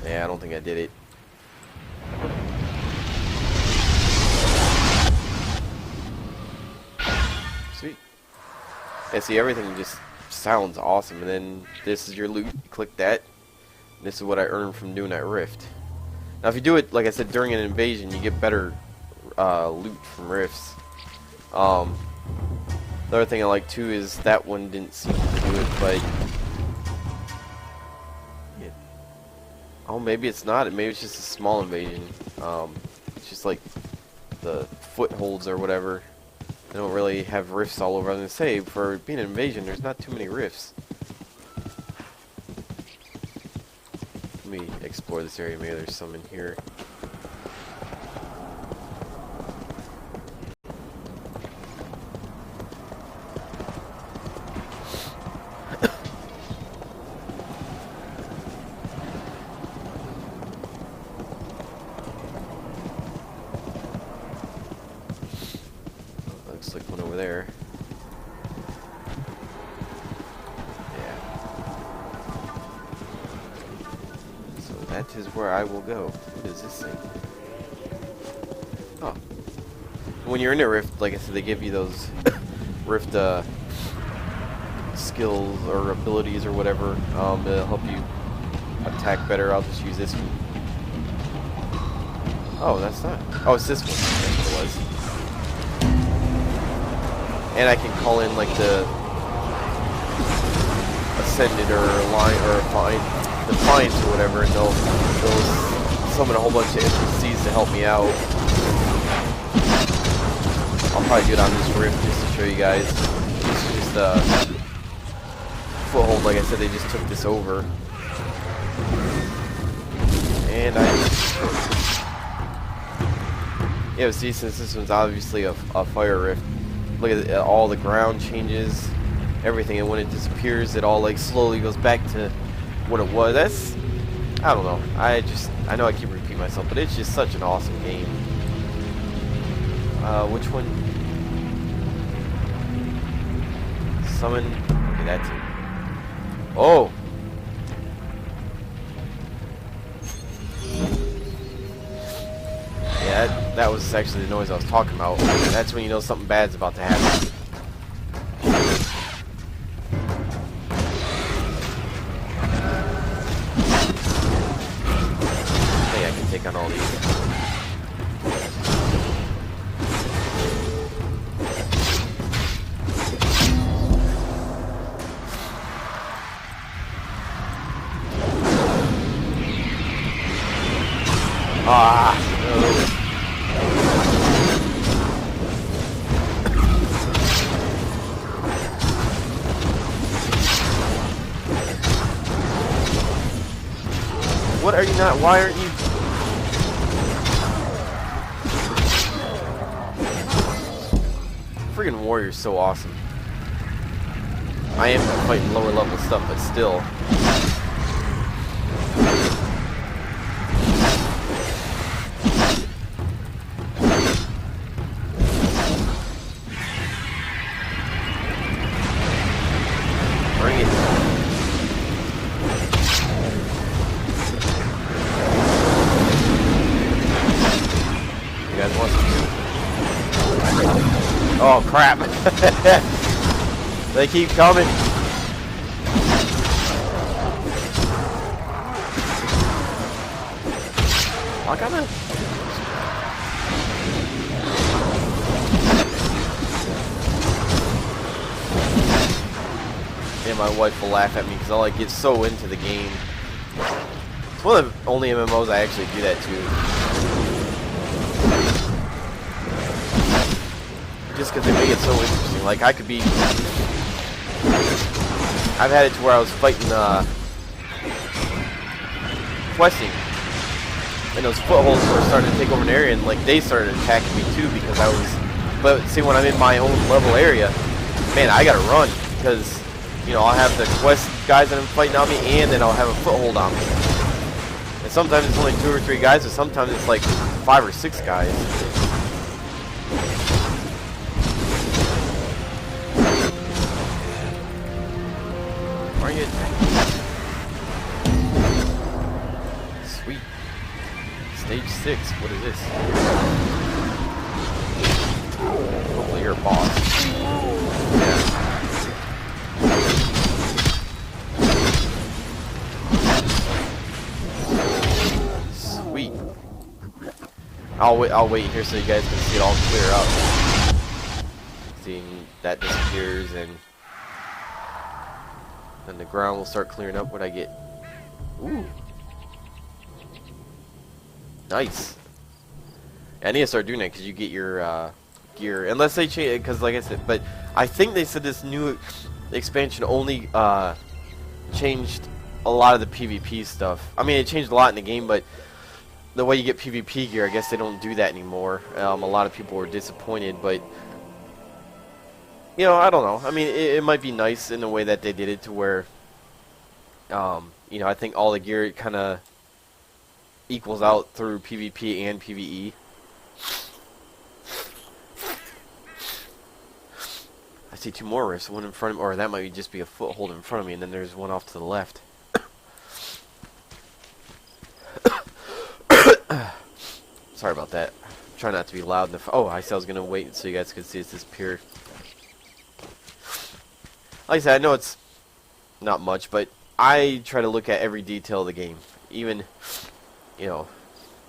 Yeah, I don't think I did it. Sweet. Yeah, see, everything just sounds awesome. And then this is your loot. You click that. And this is what I earned from doing that rift. Now, if you do it, like I said, during an invasion, you get better loot from rifts. The other thing I like, too, is that one didn't seem to do it, but... Oh, maybe it's not. Maybe it's just a small invasion. It's just like the footholds or whatever. They don't really have rifts all over. I was gonna say, for being an invasion, there's not too many rifts. Let me explore this area. Maybe there's some in here. Looks like one over there. Yeah. So that is where I will go. What is this thing? Oh. When you're in a rift, like I said, they give you those rift skills or abilities or whatever to help you attack better. I'll just use this one. Oh, that's not. Oh, it's this one. That's what it was. And I can call in like the Ascended or Line or Defiance or whatever, and they'll summon a whole bunch of NPCs to help me out. I'll probably do it on this rift just to show you guys. This is just a foothold. Like I said, they just took this over, and yeah. See, since this one's obviously a fire rift. Look at it, all the ground changes, everything, and when it disappears, it all like slowly goes back to what it was. That's, I don't know. I know I keep repeating myself, but it's just such an awesome game. Which one? Summon. Okay, that's it. Oh. Yeah, that was actually the noise I was talking about. That's when you know something bad's about to happen. I think I can take on all these. Ah. What are you not? Why aren't you? Freaking warrior's so awesome. I am fighting lower level stuff, but still. Bring it. You guys want some? Oh crap! They keep coming. I gotta. Yeah, my wife will laugh at me because I'll like get so into the game. It's one of the only MMOs I actually do that to. Just because they make it so interesting. Like I could be. I've had it to where I was fighting questing. And those footholds were starting to take over an area, and like they started attacking me too because I was. But see, when I'm in my own level area, man, I gotta run because you know I'll have the quest guys that I'm fighting on me, and then I'll have a foothold on me. And sometimes it's only 2 or 3 guys, but sometimes it's like 5 or 6 guys. Bring it. Sweet. Stage 6, what is this? Hopefully you're a boss. Yeah. Sweet. I'll wait here so you guys can see it all clear up. Seeing that disappears and then the ground will start clearing up when I get. Ooh. Nice. I need to start doing that because you get your gear, unless they change it. Because, like I said, but I think they said this new expansion only changed a lot of the PvP stuff. I mean, it changed a lot in the game, but the way you get PvP gear, I guess they don't do that anymore. A lot of people were disappointed, but you know, I don't know. I mean, it might be nice in the way that they did it to where, you know, I think all the gear kind of equals out through PvP and PvE. I see 2 more rifts, one in front of me, or that might just be a foothold in front of me, and then there's one off to the left. Sorry about that. Try not to be loud enough. Oh, I said I was going to wait so you guys could see it disappear. Like I said, I know it's not much, but I try to look at every detail of the game. Even, you know,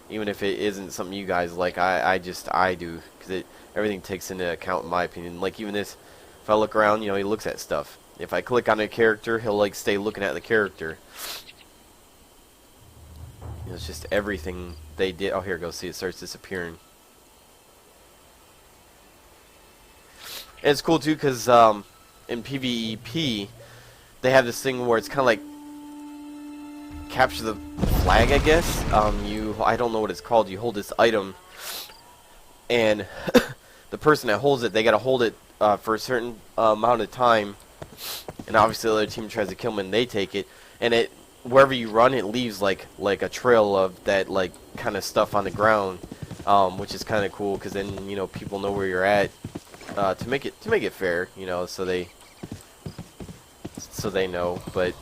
even if it isn't something you guys like, I do. Because everything takes into account, in my opinion. Like, even this, if I look around, you know, he looks at stuff. If I click on a character, he'll, like, stay looking at the character. You know, it's just everything they did. Oh, here it goes. See, it starts disappearing. And it's cool, too, because, in PvEP, they have this thing where it's kind of like capture the flag, I guess. I don't know what it's called. You hold this item, and the person that holds it, they gotta hold it for a certain amount of time. And obviously, the other team tries to kill them, and they take it. And it, wherever you run, it leaves like a trail of that like kind of stuff on the ground, which is kind of cool because then you know people know where you're at. To make it fair, you know, so they know. But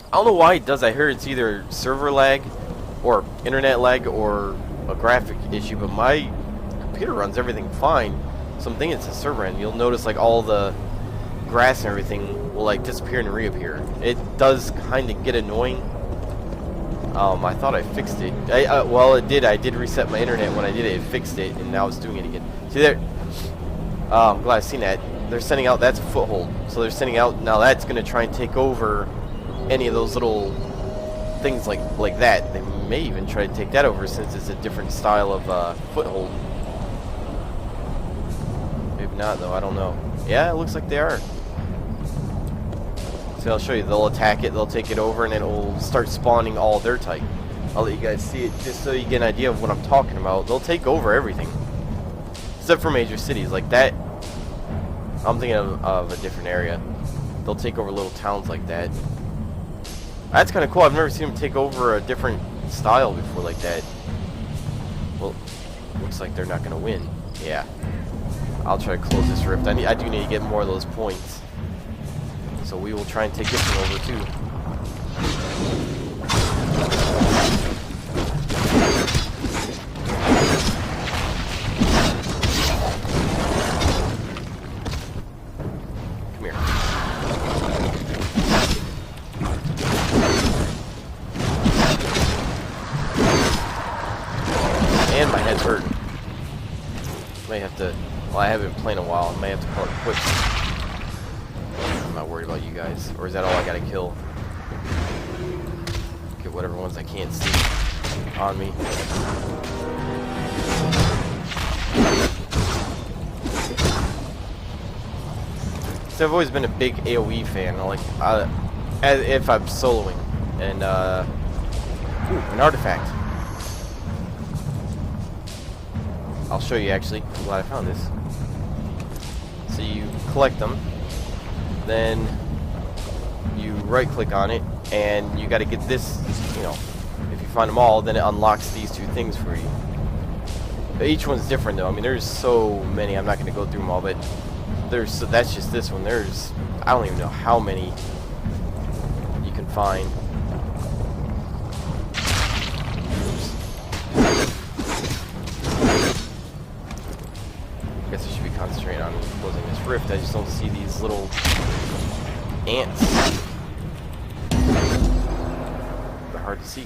I don't know why it does. I heard it's either server lag, or internet lag, or a graphic issue. But my computer runs everything fine, so I'm thinking it's a server end. You'll notice like all the grass and everything will like disappear and reappear. It does kind of get annoying. I thought I fixed it. Well, it did. I did reset my internet when I did it. It fixed it, and now it's doing it again. See there? I'm glad I've seen that. They're sending out, that's a foothold. So they're sending out, now that's going to try and take over any of those little things like that. They may even try to take that over since it's a different style of foothold. Maybe not though, I don't know. Yeah, it looks like they are. So I'll show you, they'll attack it, they'll take it over, and then it'll start spawning all their type. I'll let you guys see it just so you get an idea of what I'm talking about. They'll take over everything. Except for major cities like that. I'm thinking of a different area. They'll take over little towns like that. That's kind of cool. I've never seen them take over a different style before like that. Well, looks like they're not going to win. Yeah. I'll try to close this rift. I do need to get more of those points. So we will try and take this one over too. Come here. And my head's hurting. May have to. Well, I haven't been playing a while. I may have to call it quits. I'm not worried about you guys. Or is that all I gotta kill? Get whatever ones I can't see on me. So I've always been a big AoE fan. As if I'm soloing. And ooh, an artifact. I'll show you actually. I'm glad I found this. So you collect them, then you right click on it, and you got to get this, you know, if you find them all, then it unlocks these two things for you. But each one's different though. I mean, there's so many, I'm not going to go through them all, but there's, so that's just this one. There's, I don't even know how many you can find. Concentrate on closing this rift. I just don't see these little ants. They're hard to see.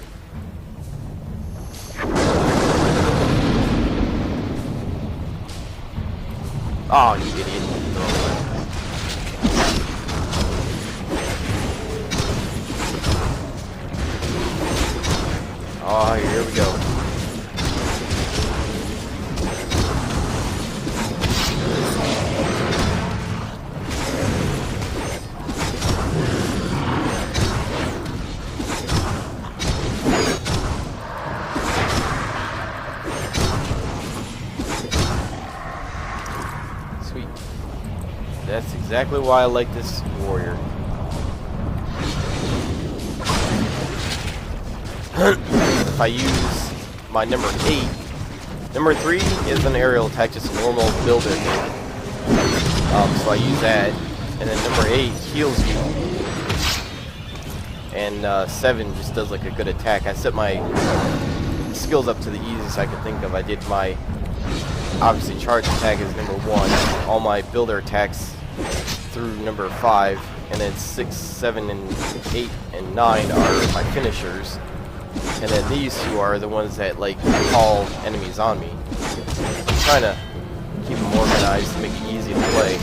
Oh, you idiot. Oh, here we go. That's exactly why I like this warrior. If I use my number 8, number 3 is an aerial attack, just a normal builder. So I use that, and then number 8 heals you, and 7 just does like a good attack. I set my skills up to the easiest I could think of. I did my obviously charge attack is number 1. All my builder attacks through number 5, and then 6, 7, and 8, and 9 are my finishers. And then these two are the ones that like call enemies on me. I'm trying to keep them organized to make it easy to play.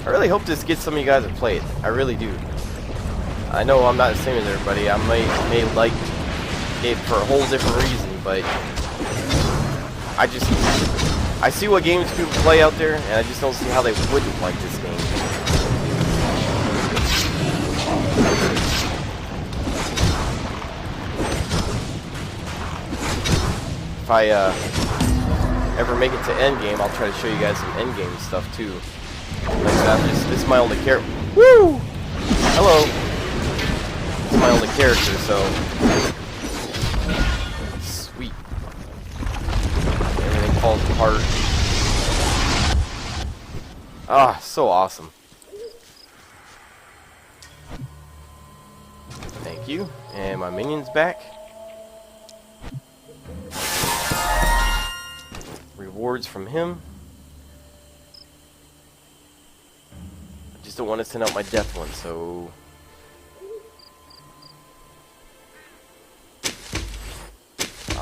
I really hope this gets some of you guys to play it. I really do. I know I'm not the same as everybody. I may like it for a whole different reason, but I see what games people play out there, and I just don't see how they wouldn't like this game. If I ever make it to endgame, I'll try to show you guys some endgame stuff too. Like that, this is my only character. Woo! Hello. This is my only character, so sweet. Everything falls apart. Ah, so awesome. Thank you. And my minion's back. Rewards from him. Don't want to send out my death one, so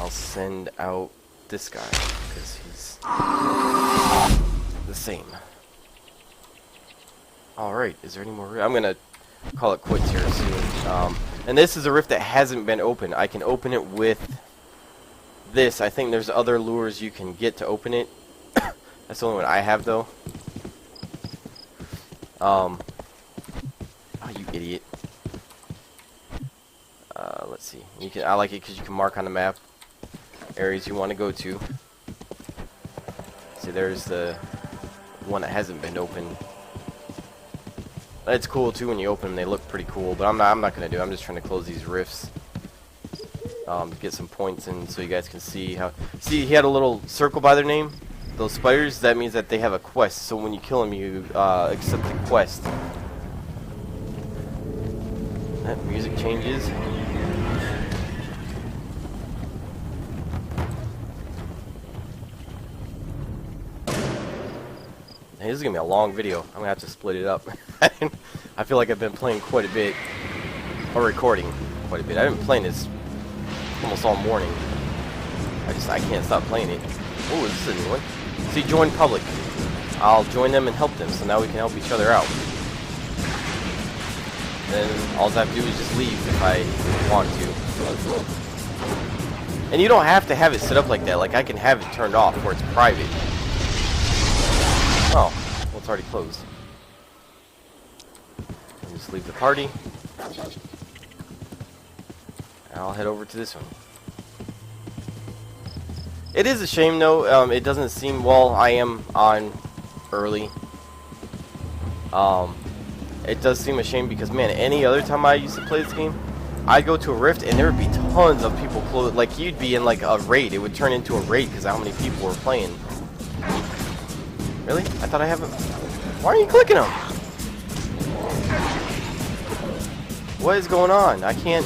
I'll send out this guy because he's the same. Alright, is there any more? I'm gonna call it quits here soon. And this is a rift that hasn't been opened. I can open it with this. I think there's other lures you can get to open it. That's the only one I have, though. Oh, you idiot. Let's see. I like it because you can mark on the map areas you want to go to. See, there's the one that hasn't been opened. It's cool too when you open them. They look pretty cool, but I'm not gonna do it. I'm just trying to close these rifts. Get some points in so you guys can see how. See, he had a little circle by their name. Those spiders. That means that they have a quest. So when you kill them, you accept the quest. That music changes. Hey, this is gonna be a long video. I'm gonna have to split it up. I feel like I've been playing quite a bit, or recording quite a bit. I've been playing this almost all morning. I can't stop playing it. Oh, this is a new one. See, join public. I'll join them and help them, so now we can help each other out. Then all I have to do is just leave if I want to. And you don't have to have it set up like that. Like, I can have it turned off where it's private. Oh, well, it's already closed. I'll just leave the party. And I'll head over to this one. It is a shame, though. It doesn't seem... Well, I am on early. It does seem a shame because, man, any other time I used to play this game, I'd go to a rift and there would be tons of people close. Like, you'd be in, like, a raid. It would turn into a raid because of how many people were playing. Really? I thought I haven't... Why are you clicking them? What is going on? I can't...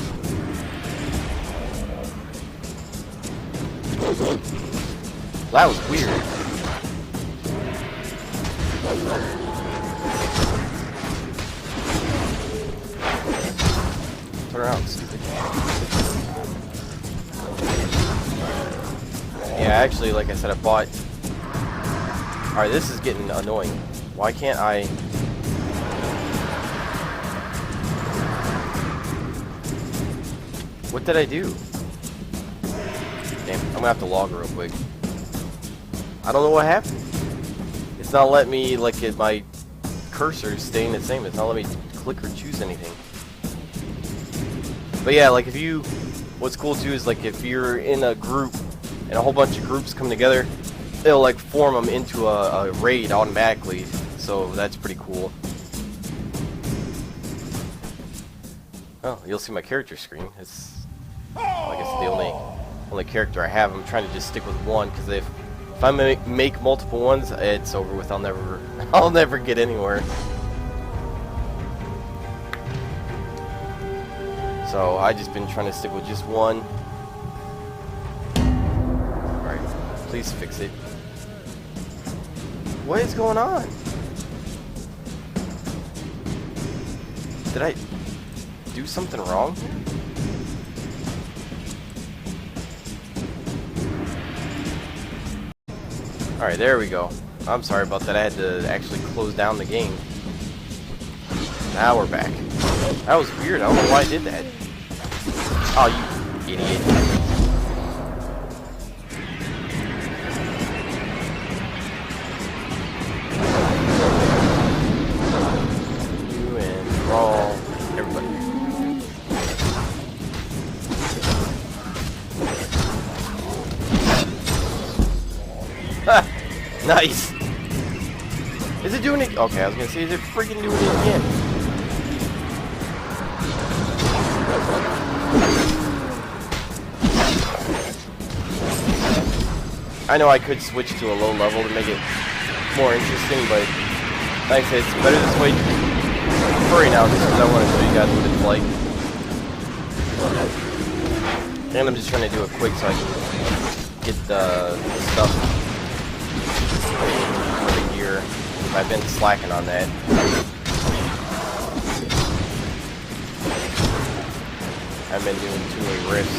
That was weird. Turn around, stupid. Yeah, actually, like I said, I bought... Alright, this is getting annoying. Why can't I... What did I do? Damn, I'm gonna have to log real quick. I don't know what happened. It's not letting me, like, get my cursor staying the same. It's not letting me click or choose anything. But yeah, like, if you... What's cool, too, is, like, if you're in a group and a whole bunch of groups come together, it'll, like, form them into a raid automatically. So that's pretty cool. Oh, you'll see my character screen. It's, I guess, the only character I have. I'm trying to just stick with one, because if I make multiple ones, it's over with. I'll never get anywhere. So I just been trying to stick with just one. Alright, please fix it. What is going on? Did I do something wrong? Alright, there we go. I'm sorry about that. I had to actually close down the game. Now we're back. That was weird. I don't know why I did that. Oh, you idiot. You and Brawl. Everybody. Ha! Nice! Is it doing it? Okay, I was gonna say, is it freaking doing it again? I know I could switch to a low level to make it more interesting, but like I said, it's better this way for right now, just because I want to show you guys what it's like. And I'm just trying to do it quick so I can get the stuff for the gear. I've been slacking on that. I've been doing too many riffs.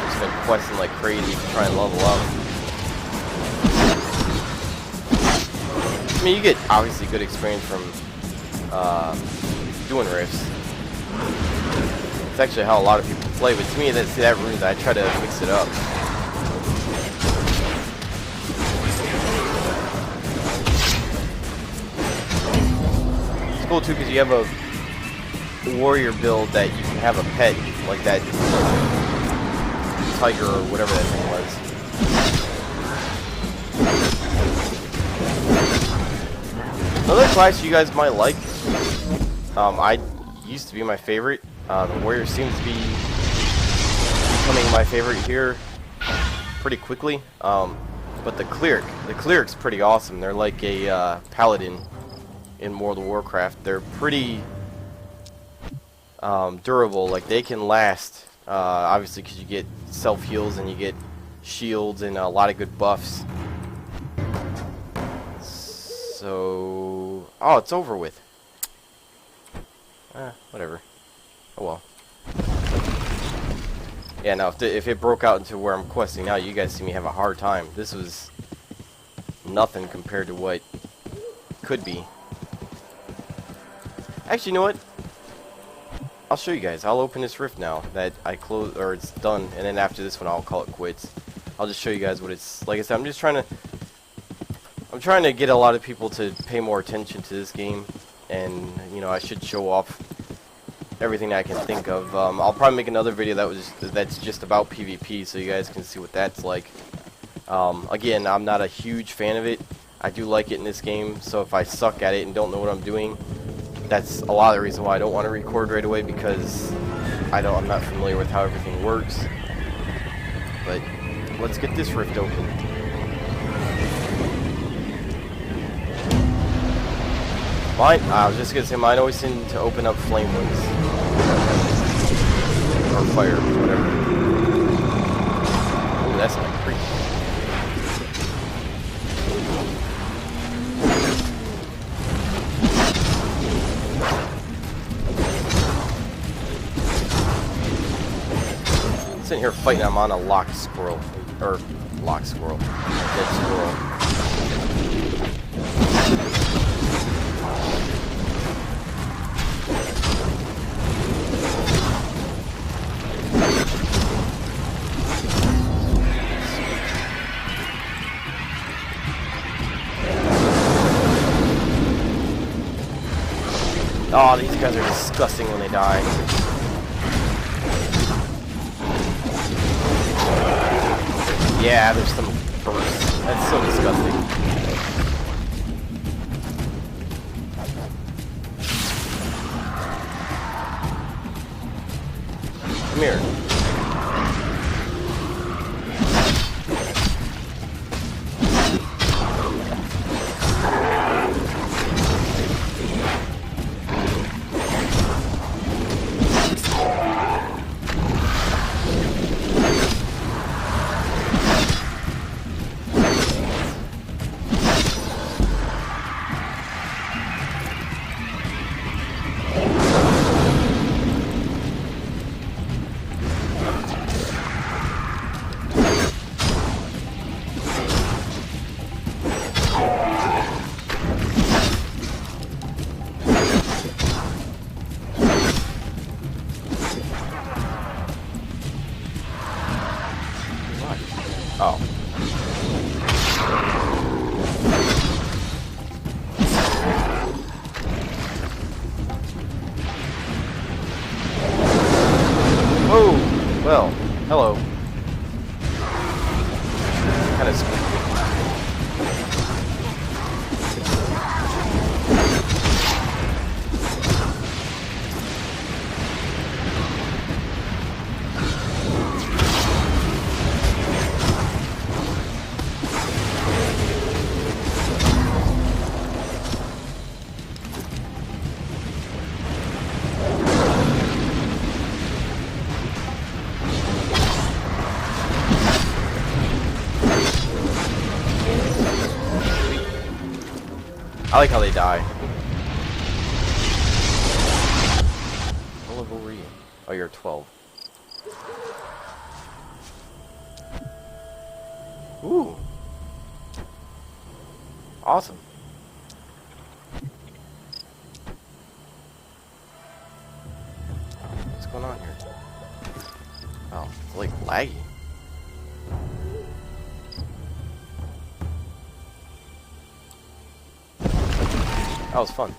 Just been questing like crazy to try and level up. I mean, you get obviously good experience from doing rifts. It's actually how a lot of people play, but to me, that rune, I try to mix it up. It's cool too because you have a warrior build that you can have a pet like that tiger or whatever that thing was. Another class you guys might like, I used to be my favorite. The warrior seems to be becoming my favorite here pretty quickly. But the cleric's pretty awesome. They're like a paladin in World of Warcraft. They're pretty durable. Like they can last, obviously, because you get self heals and you get shields and a lot of good buffs. So, oh, it's over with. Whatever. Oh well. Yeah, no, if it broke out into where I'm questing now, you guys see me have a hard time. This was nothing compared to what could be. Actually, you know what? I'll show you guys. I'll open this rift now that I close, or it's done, and then after this one, I'll call it quits. I'll just show you guys what it's like. I said, I'm trying to get a lot of people to pay more attention to this game, and you know, I should show off everything I can think of. I'll probably make another video that's just about PvP, so you guys can see what that's like. Again, I'm not a huge fan of it. I do like it in this game, so if I suck at it and don't know what I'm doing, that's a lot of the reason why I don't want to record right away, because I'm not familiar with how everything works. But let's get this rift open. I was just gonna say, mine always seem to open up flame ones. Or fire, whatever. Ooh, that's like creepy. Sitting here fighting, I'm on a locked squirrel. Or, locked squirrel. Dead squirrel. Oh, these guys are disgusting when they die. Yeah, there's some bursts. That's so disgusting. Come here. Oh. Oh, well, hello. Kind of spooky. I like how they die. What level were you? Oh, you're 12. Ooh. Awesome. What's going on here? Oh, it's like laggy. That was fun.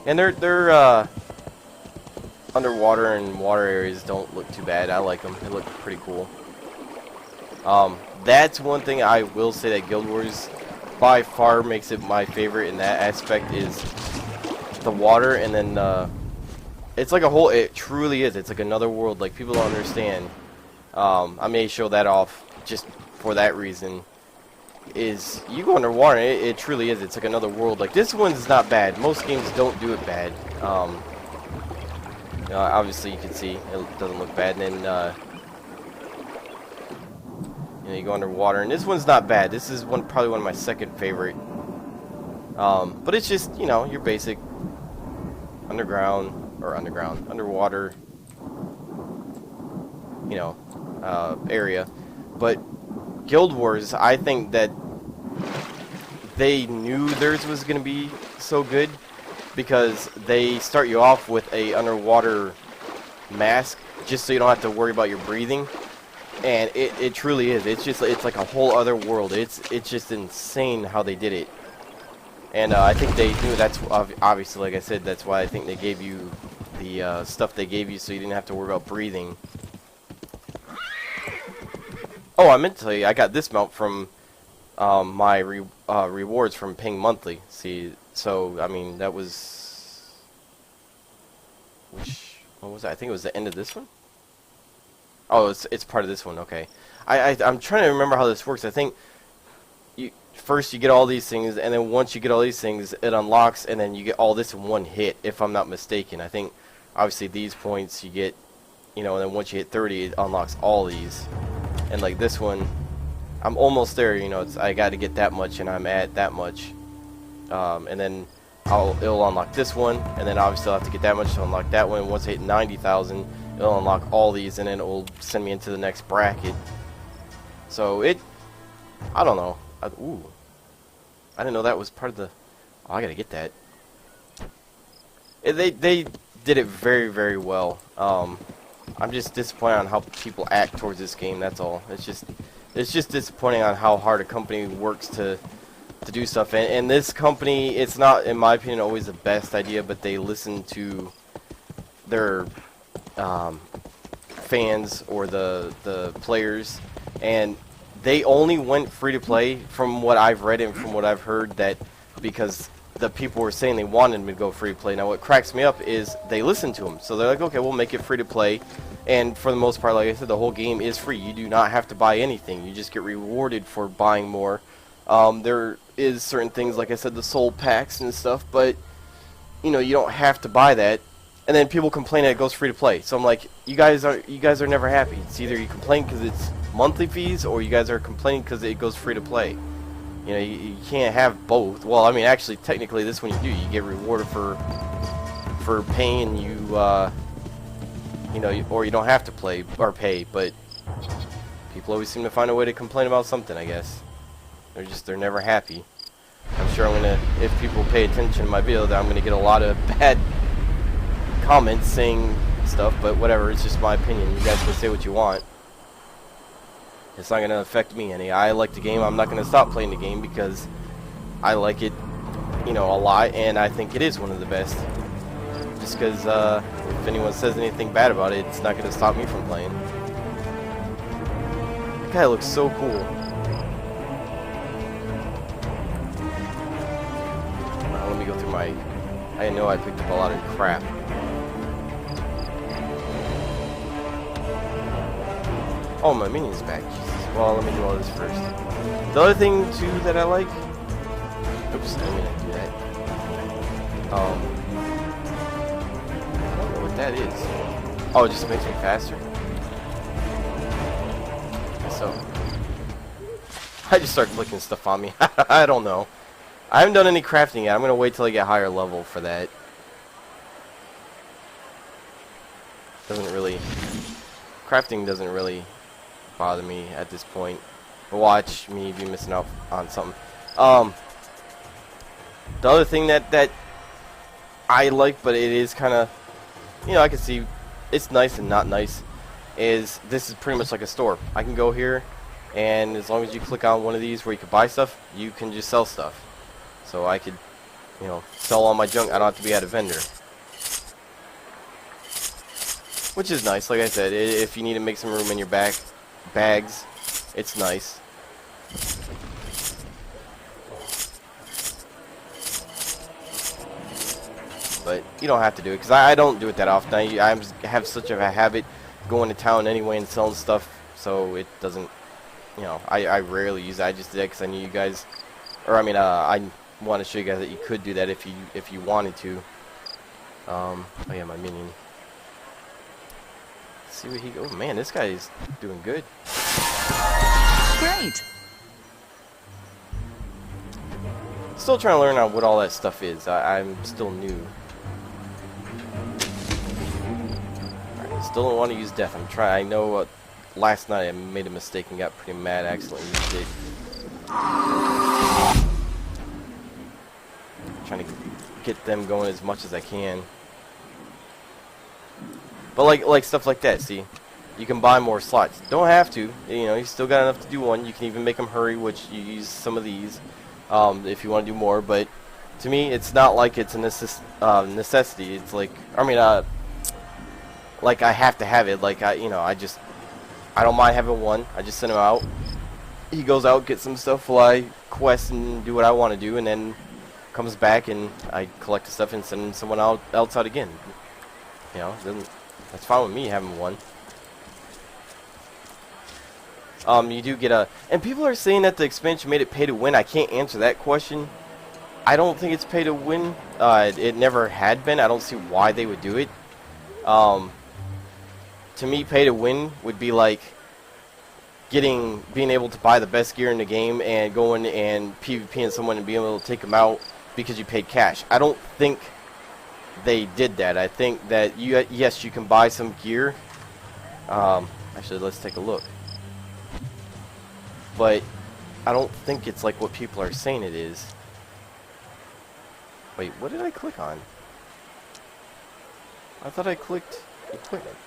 And they're underwater and water areas don't look too bad. I like them. They look pretty cool. That's one thing I will say that Guild Wars by far makes it my favorite in that aspect is the water, and then it's like a whole, it truly is, it's like another world. Like, people don't understand. I may show that off just for that reason. Is you go underwater, it truly is, it's like another world. Like, this one's not bad. Most games don't do it bad. Obviously you can see it doesn't look bad, and then you go underwater, and this one's not bad. This is probably one of my second favorite. But it's just, your basic underwater, area. But Guild Wars, I think that they knew theirs was going to be so good because they start you off with a underwater mask just so you don't have to worry about your breathing. And it truly is. It's like a whole other world. It's just insane how they did it. And I think they knew. That's obviously, like I said, that's why I think they gave you the stuff they gave you so you didn't have to worry about breathing. Oh, I meant to tell you, I got this mount from my rewards from Ping Monthly. See, so I mean that was what was that? I think it was the end of this one. Oh, it's part of this one. Okay, I'm trying to remember how this works. I think first you get all these things, and then once you get all these things, it unlocks, and then you get all this in one hit, if I'm not mistaken. I think obviously these points you get, and then once you hit 30, it unlocks all these. And like this one, I'm almost there. I got to get that much, and I'm at that much. And then it'll unlock this one, and then obviously I'll have to get that much to unlock that one. Once I hit 90,000, it'll unlock all these, and then it will send me into the next bracket. So I don't know. Ooh, I didn't know that was part of the. Oh, I gotta get that. They did it very, very well. I'm just disappointed on how people act towards this game. That's all. It's just disappointing on how hard a company works to do stuff. And this company, it's not, in my opinion, always the best idea, but they listen to their fans or the players, and they only went free to play from what I've read and from what I've heard, that because the people were saying they wanted them to go free to play. Now what cracks me up is they listen to them, so they're like, okay, we'll make it free to play, and for the most part, like I said, the whole game is free. You do not have to buy anything. You just get rewarded for buying more. There is certain things, like I said, the soul packs and stuff, but you don't have to buy that. And then people complain that it goes free to play. So I'm like, you guys are never happy. It's either you complain because it's monthly fees, or you guys are complaining because it goes free to play. You can't have both. Well, I mean, actually, technically, this one you do. You get rewarded for paying. Or you don't have to play or pay. But people always seem to find a way to complain about something. I guess they're never happy. I'm sure if people pay attention to my video, that I'm gonna get a lot of bad comments saying stuff. But whatever, it's just my opinion. You guys can say what you want. It's not going to affect me any. I like the game. I'm not going to stop playing the game because I like it, a lot, and I think it is one of the best. Just because if anyone says anything bad about it, it's not going to stop me from playing. That guy looks so cool. Let me go through my... I know I picked up a lot of crap. Oh, my minion's back. Jesus. Well, let me do all this first. The other thing, too, that I like... Oops, I didn't mean to do that. I don't know what that is. Oh, it just makes me faster? So... I just start clicking stuff on me. I don't know. I haven't done any crafting yet. I'm going to wait till I get higher level for that. Crafting doesn't really bother me at this point. Watch me be missing out on something. The other thing that I like, but it is kind of, you know, I can see it's nice and not nice, is this is pretty much like a store. I can go here, and as long as you click on one of these where you can buy stuff, you can just sell stuff. So I could, you know, sell all my junk. I don't have to be at a vendor. Which is nice, like I said, if you need to make some room in your bags, it's nice. But you don't have to do it, because I don't do it that often. I have such a habit going to town anyway and selling stuff, so it doesn't, you know, I rarely use it. I just did it because I knew you guys, or I mean, I want to show you guys that you could do that if you wanted to. Oh yeah, my minion. Let's see what he goes. Oh, man, this guy is doing good. Great. Still trying to learn on what all that stuff is. I'm still new. Alright, still don't want to use death. I'm trying. I know last night I made a mistake and got pretty mad. I accidentally used it. Trying to get them going as much as I can. But like stuff like that, see? You can buy more slots. Don't have to. You know, you still got enough to do one. You can even make them hurry, which you use some of these. If you want to do more, but to me, it's not like it's a necessity. It's like, I mean, like I have to have it. Like I don't mind having one. I just send him out. He goes out, gets some stuff, fly, quest, and do what I want to do, and then comes back, and I collect the stuff and send someone else out again. You know, that's fine with me having one. You do get and people are saying that the expansion made it pay to win. I can't answer that question. I don't think it's pay to win. It never had been. I don't see why they would do it. To me, pay to win would be like being able to buy the best gear in the game and going and PvPing someone and being able to take them out because you paid cash. I don't think they did that. I think that yes, you can buy some gear. Actually, let's take a look. But I don't think it's like what people are saying it is. Wait, what did I click on? I thought I clicked equipment.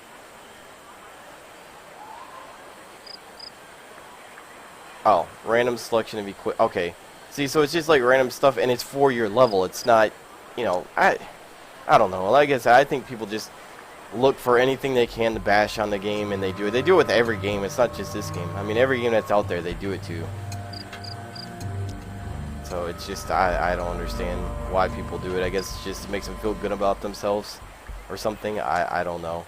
Oh, random selection of equipment. Okay. See, so it's just like random stuff, and it's for your level. It's not, you know, I don't know. Like I said, I think people just look for anything they can to bash on the game, and they do it. They do it with every game. It's not just this game. I mean, every game that's out there, they do it too. So it's just, I don't understand why people do it. I guess it just makes them feel good about themselves or something. I don't know.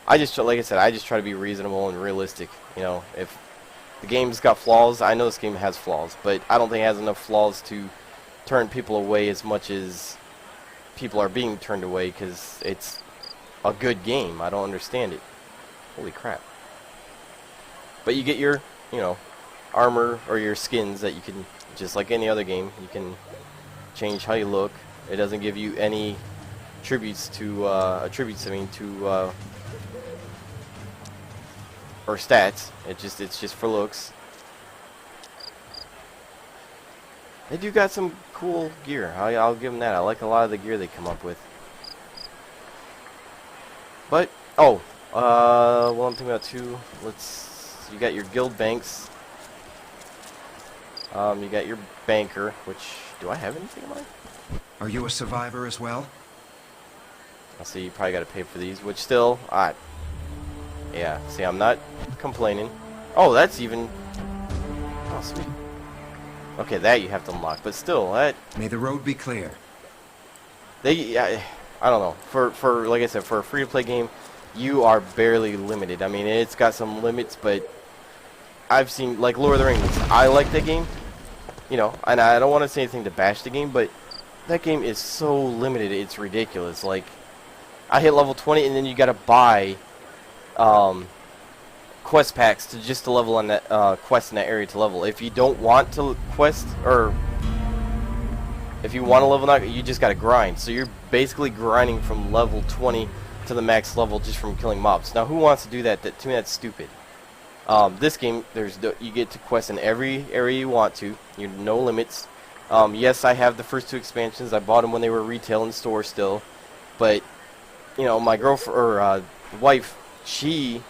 I just, like I said, I just try to be reasonable and realistic. You know, if the game's got flaws, I know this game has flaws, but I don't think it has enough flaws to turn people away as much as people are being turned away because it's a good game. I don't understand it. Holy crap. But you get your, you know, armor or your skins that you can, just like any other game, you can change how you look. It doesn't give you any tributes to, or stats. It's just for looks. They do got some cool gear. I'll give them that. I like a lot of the gear they come up with. But well, I'm thinking about too. You got your guild banks. You got your banker, which, do I have anything in mind? Are you a survivor as well? I see you probably got to pay for these, which still, yeah. See, I'm not complaining. Oh, that's even. Oh, sweet. Okay, that you have to unlock, but still, that. May the road be clear. I don't know. For like I said, for a free-to-play game, you are barely limited. I mean, it's got some limits, but I've seen, like Lord of the Rings. I like that game, you know, and I don't want to say anything to bash the game, but that game is so limited, it's ridiculous. Like, I hit level 20, and then you gotta buy quest packs to level on that quest in that area to level. If you don't want to quest, or if you want to level up, you just gotta grind. So you're basically grinding from level 20 to the max level just from killing mobs. Now, who wants to do that? To me, that's stupid. This game, you get to quest in every area you want to. You're no limits. Yes, I have the first 2 expansions. I bought them when they were retail in store still, but you know, my girlfriend or wife, she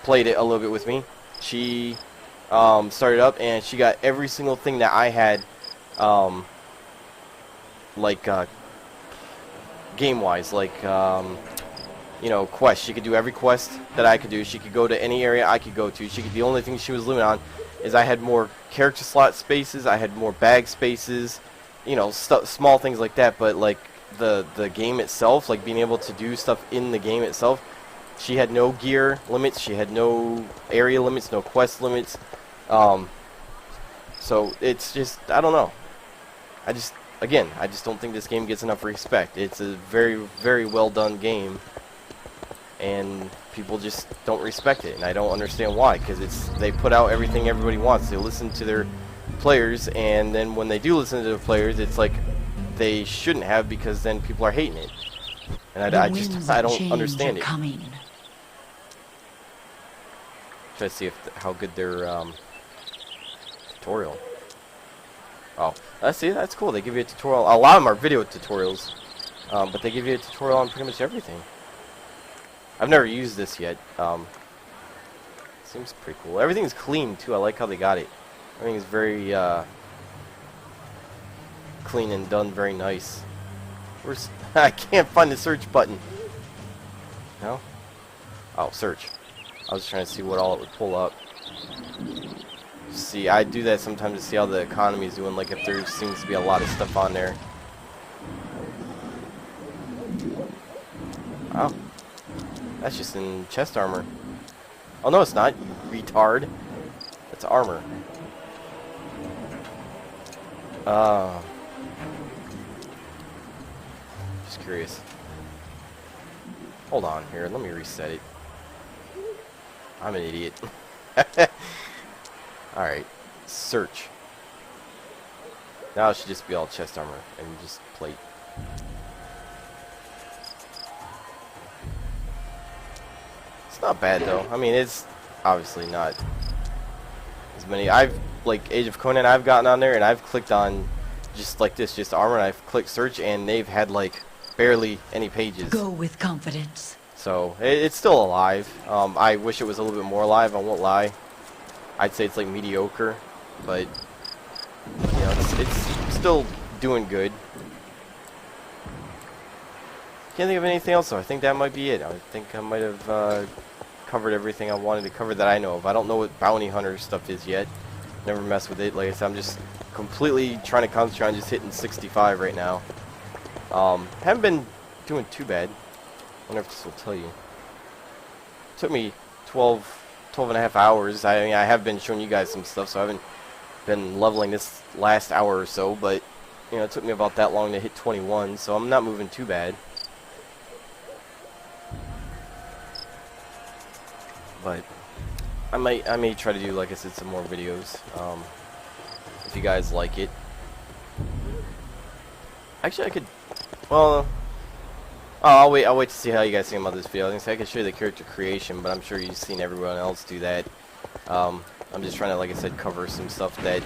played it a little bit with me. She started up and she got every single thing that I had, like game-wise, like you know, quest. She could do every quest that I could do. She could go to any area I could go to. The only thing she was limited on is I had more character slot spaces. I had more bag spaces. You know, small things like that. But like the game itself, like being able to do stuff in the game itself, she had no gear limits. She had no area limits, no quest limits. So it's just, I don't know. I just don't think this game gets enough respect. It's a very, very well done game, and people just don't respect it, and I don't understand why, because they put out everything everybody wants. They listen to their players, and then when they do listen to the players, it's like they shouldn't have, because then people are hating it, and I don't understand it. Coming. Try to see how good their tutorial. Oh, that's cool. They give you a tutorial. A lot of them are video tutorials, but they give you a tutorial on pretty much everything. I've never used this yet. Seems pretty cool. Everything's clean too. I like how they got it. Everything is very clean and done very nice. I can't find the search button. No? Oh, search. I was trying to see what all it would pull up. See, I do that sometimes to see how the economy is doing, like if there seems to be a lot of stuff on there. Oh. That's just in chest armor. Oh no, it's not, you retard. That's armor. Just curious. Hold on here, let me reset it. I'm an idiot. Alright, search. Now it should just be all chest armor and just plate. It's not bad though. I mean, it's obviously not as many. Like Age of Conan, I've gotten on there and I've clicked on just like this, just armor, and I've clicked search and they've had like barely any pages. Go with confidence. So it's still alive. I wish it was a little bit more alive, I won't lie. I'd say it's like mediocre, but you know, it's still doing good. Can't think of anything else though. I think that might be it. I think I might have covered everything I wanted to cover that I know of. I don't know what bounty hunter stuff is yet. Never messed with it. Like I said, I'm just completely trying to concentrate on just hitting 65 right now. Haven't been doing too bad. I wonder if this will tell you. It took me 12 and a half hours. I mean, I have been showing you guys some stuff, so I haven't been leveling this last hour or so, but you know, it took me about that long to hit 21, so I'm not moving too bad. But I may try to do, like I said, some more videos, if you guys like it. Actually, I could, well, I'll wait to see how you guys think about this video. I was gonna say I could show you the character creation, but I'm sure you've seen everyone else do that. I'm just trying to, like I said, cover some stuff that,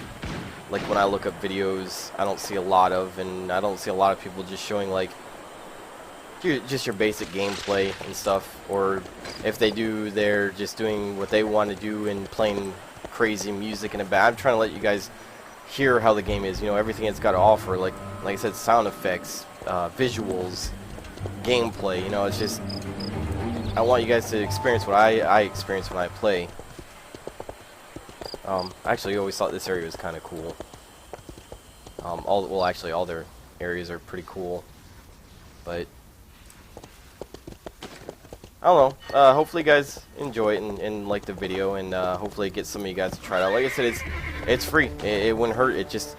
like when I look up videos, I don't see a lot of, and I don't see a lot of people just showing like just your basic gameplay and stuff, or if they do, they're just doing what they want to do and playing crazy music in the back. I'm trying to let you guys hear how the game is, you know, everything it's got to offer, like I said, sound effects, visuals, gameplay, you know, it's just, I want you guys to experience what I experience when I play. Actually, I always thought this area was kind of cool. Well, actually, all their areas are pretty cool, but I don't know. Hopefully, you guys enjoy it and like the video, and hopefully, get some of you guys to try it out. Like I said, it's free. It wouldn't hurt. It just,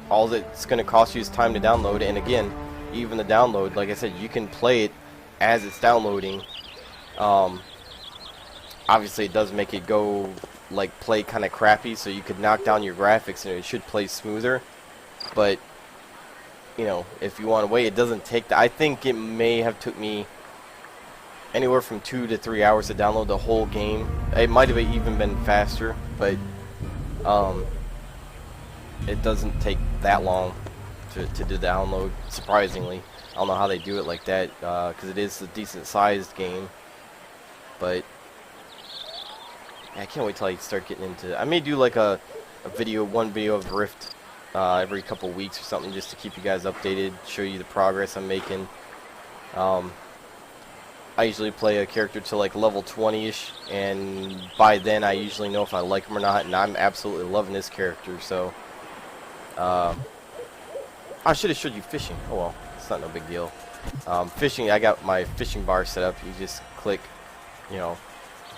all that's going to cost you is time to download. And again, even the download, like I said, you can play it as it's downloading. Obviously, it does make it go like play kind of crappy, so you could knock down your graphics and it should play smoother. But you know, if you want to wait, it doesn't take that. I think it may have took me anywhere from 2 to 3 hours to download the whole game. It might have even been faster, but it doesn't take that long to download, surprisingly. I don't know how they do it like that, because it is a decent sized game. But I can't wait till I start getting into it. I may do like one video of Rift every couple weeks or something, just to keep you guys updated, show you the progress I'm making. I usually play a character to like level 20-ish, and by then I usually know if I like him or not, and I'm absolutely loving this character. So I should have showed you fishing. Oh well, it's not no big deal. Fishing, I got my fishing bar set up. You just click, you know,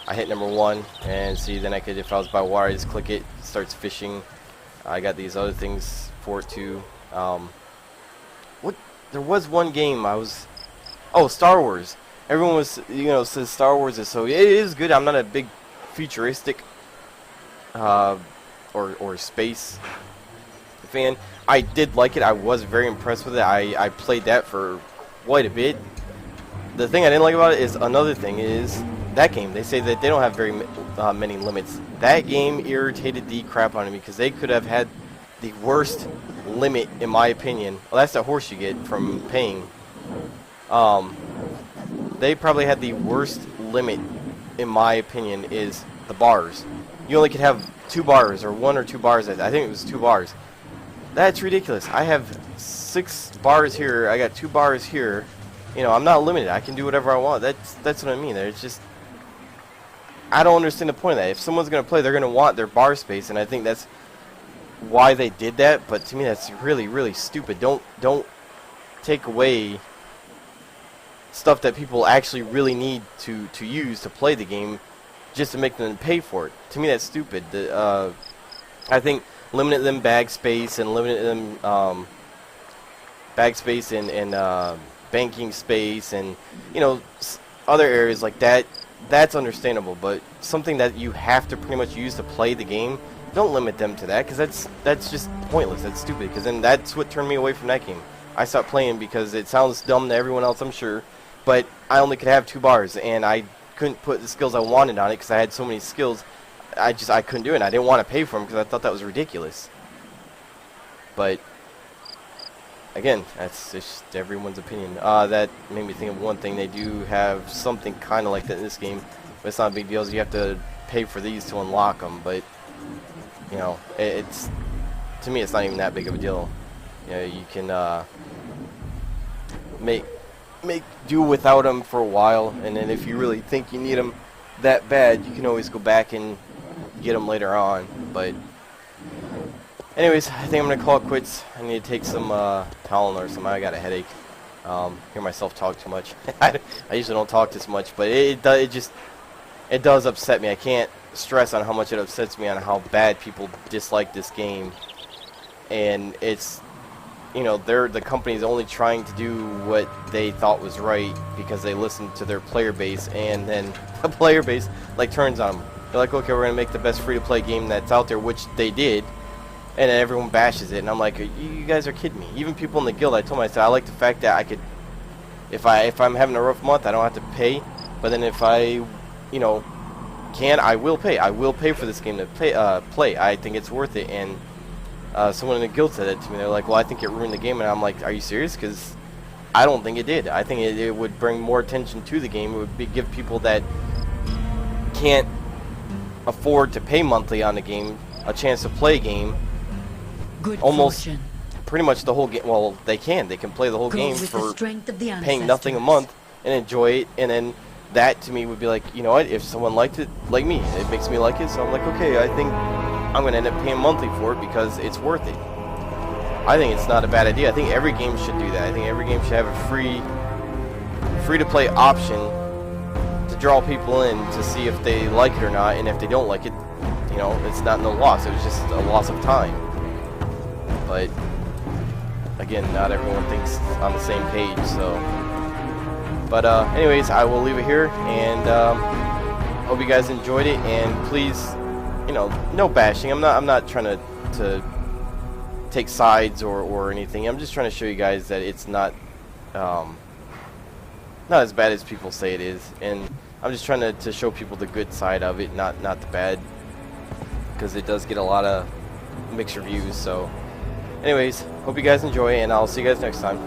I hit number 1, and see, then I could, if I was by water, I just click it, starts fishing. I got these other things for it too. There was one game oh, Star Wars. Everyone was, says Star Wars is so, it is good. I'm not a big futuristic or space fan. I did like it. I was very impressed with it. I played that for quite a bit. The thing I didn't like about it is, another thing is, that game, they say that they don't have very many limits. That game irritated the crap out of me, because they could have had the worst limit, in my opinion. Well, that's the horse you get from paying. They probably had the worst limit, in my opinion, is the bars. You only could have 2 bars, or 1 or 2 bars. I think it was 2 bars. That's ridiculous. I have 6 bars here. I got 2 bars here. I'm not limited. I can do whatever I want. That's what I mean. It's just, I don't understand the point of that. If someone's going to play, they're going to want their bar space, and I think that's why they did that. But to me, that's really, really stupid. Don't take away stuff that people actually really need to use to play the game, just to make them pay for it. To me, that's stupid. I think limiting them bag space and limiting them bag space and banking space and other areas like that, that's understandable. But something that you have to pretty much use to play the game, don't limit them to that, because that's just pointless. That's stupid, because then that's what turned me away from that game. I stopped playing because it sounds dumb to everyone else, I'm sure, but I only could have 2 bars, and I couldn't put the skills I wanted on it because I had so many skills. I couldn't do it, and I didn't want to pay for them because I thought that was ridiculous. But again, that's just everyone's opinion. That made me think of one thing. They do have something kind of like that in this game, but it's not a big deal. You have to pay for these to unlock them, but it's, to me, it's not even that big of a deal. You can make do without them for a while, and then if you really think you need them that bad, you can always go back and get them later on. But anyways, I think I'm gonna call it quits. I need to take some Tylenol or something. I got a headache. Hear myself talk too much. I usually don't talk this much, but it does upset me. I can't stress on how much it upsets me on how bad people dislike this game. And it's, the company's only trying to do what they thought was right because they listened to their player base, and then the player base turns on them. They're like, okay, we're gonna make the best free-to-play game that's out there, which they did, and then everyone bashes it. And I'm like, you guys are kidding me. Even people in the guild, I told them, I said, I like the fact that I could, if I'm having a rough month, I don't have to pay. But then if I, I will pay. I will pay for this game to play. I think it's worth it. And someone in the guild said it to me. They're like, well, I think it ruined the game. And I'm like, are you serious? Because I don't think it did. I think it would bring more attention to the game. It would give people that can't afford to pay monthly on the game a chance to play a game. Good almost fortune. Pretty much the whole game. Well, they can play the whole Go game with for the strength of the paying nothing a ancestors. month and enjoy it. And then that to me would be like, you know what, if someone liked it like me, it makes me like it, so I'm like, okay, I think I'm gonna end up paying monthly for it because it's worth it. I think it's not a bad idea. I think every game should do that. I think every game should have a free to play option to draw people in to see if they like it or not, and if they don't like it, it's not no loss. It was just a loss of time. But again, not everyone thinks on the same page, so. But anyways, I will leave it here, and hope you guys enjoyed it. And please, no bashing. I'm not trying to take sides or anything. I'm just trying to show you guys that it's not not as bad as people say it is, and I'm just trying to show people the good side of it, not the bad, because it does get a lot of mixed reviews. So anyways, hope you guys enjoy, and I'll see you guys next time.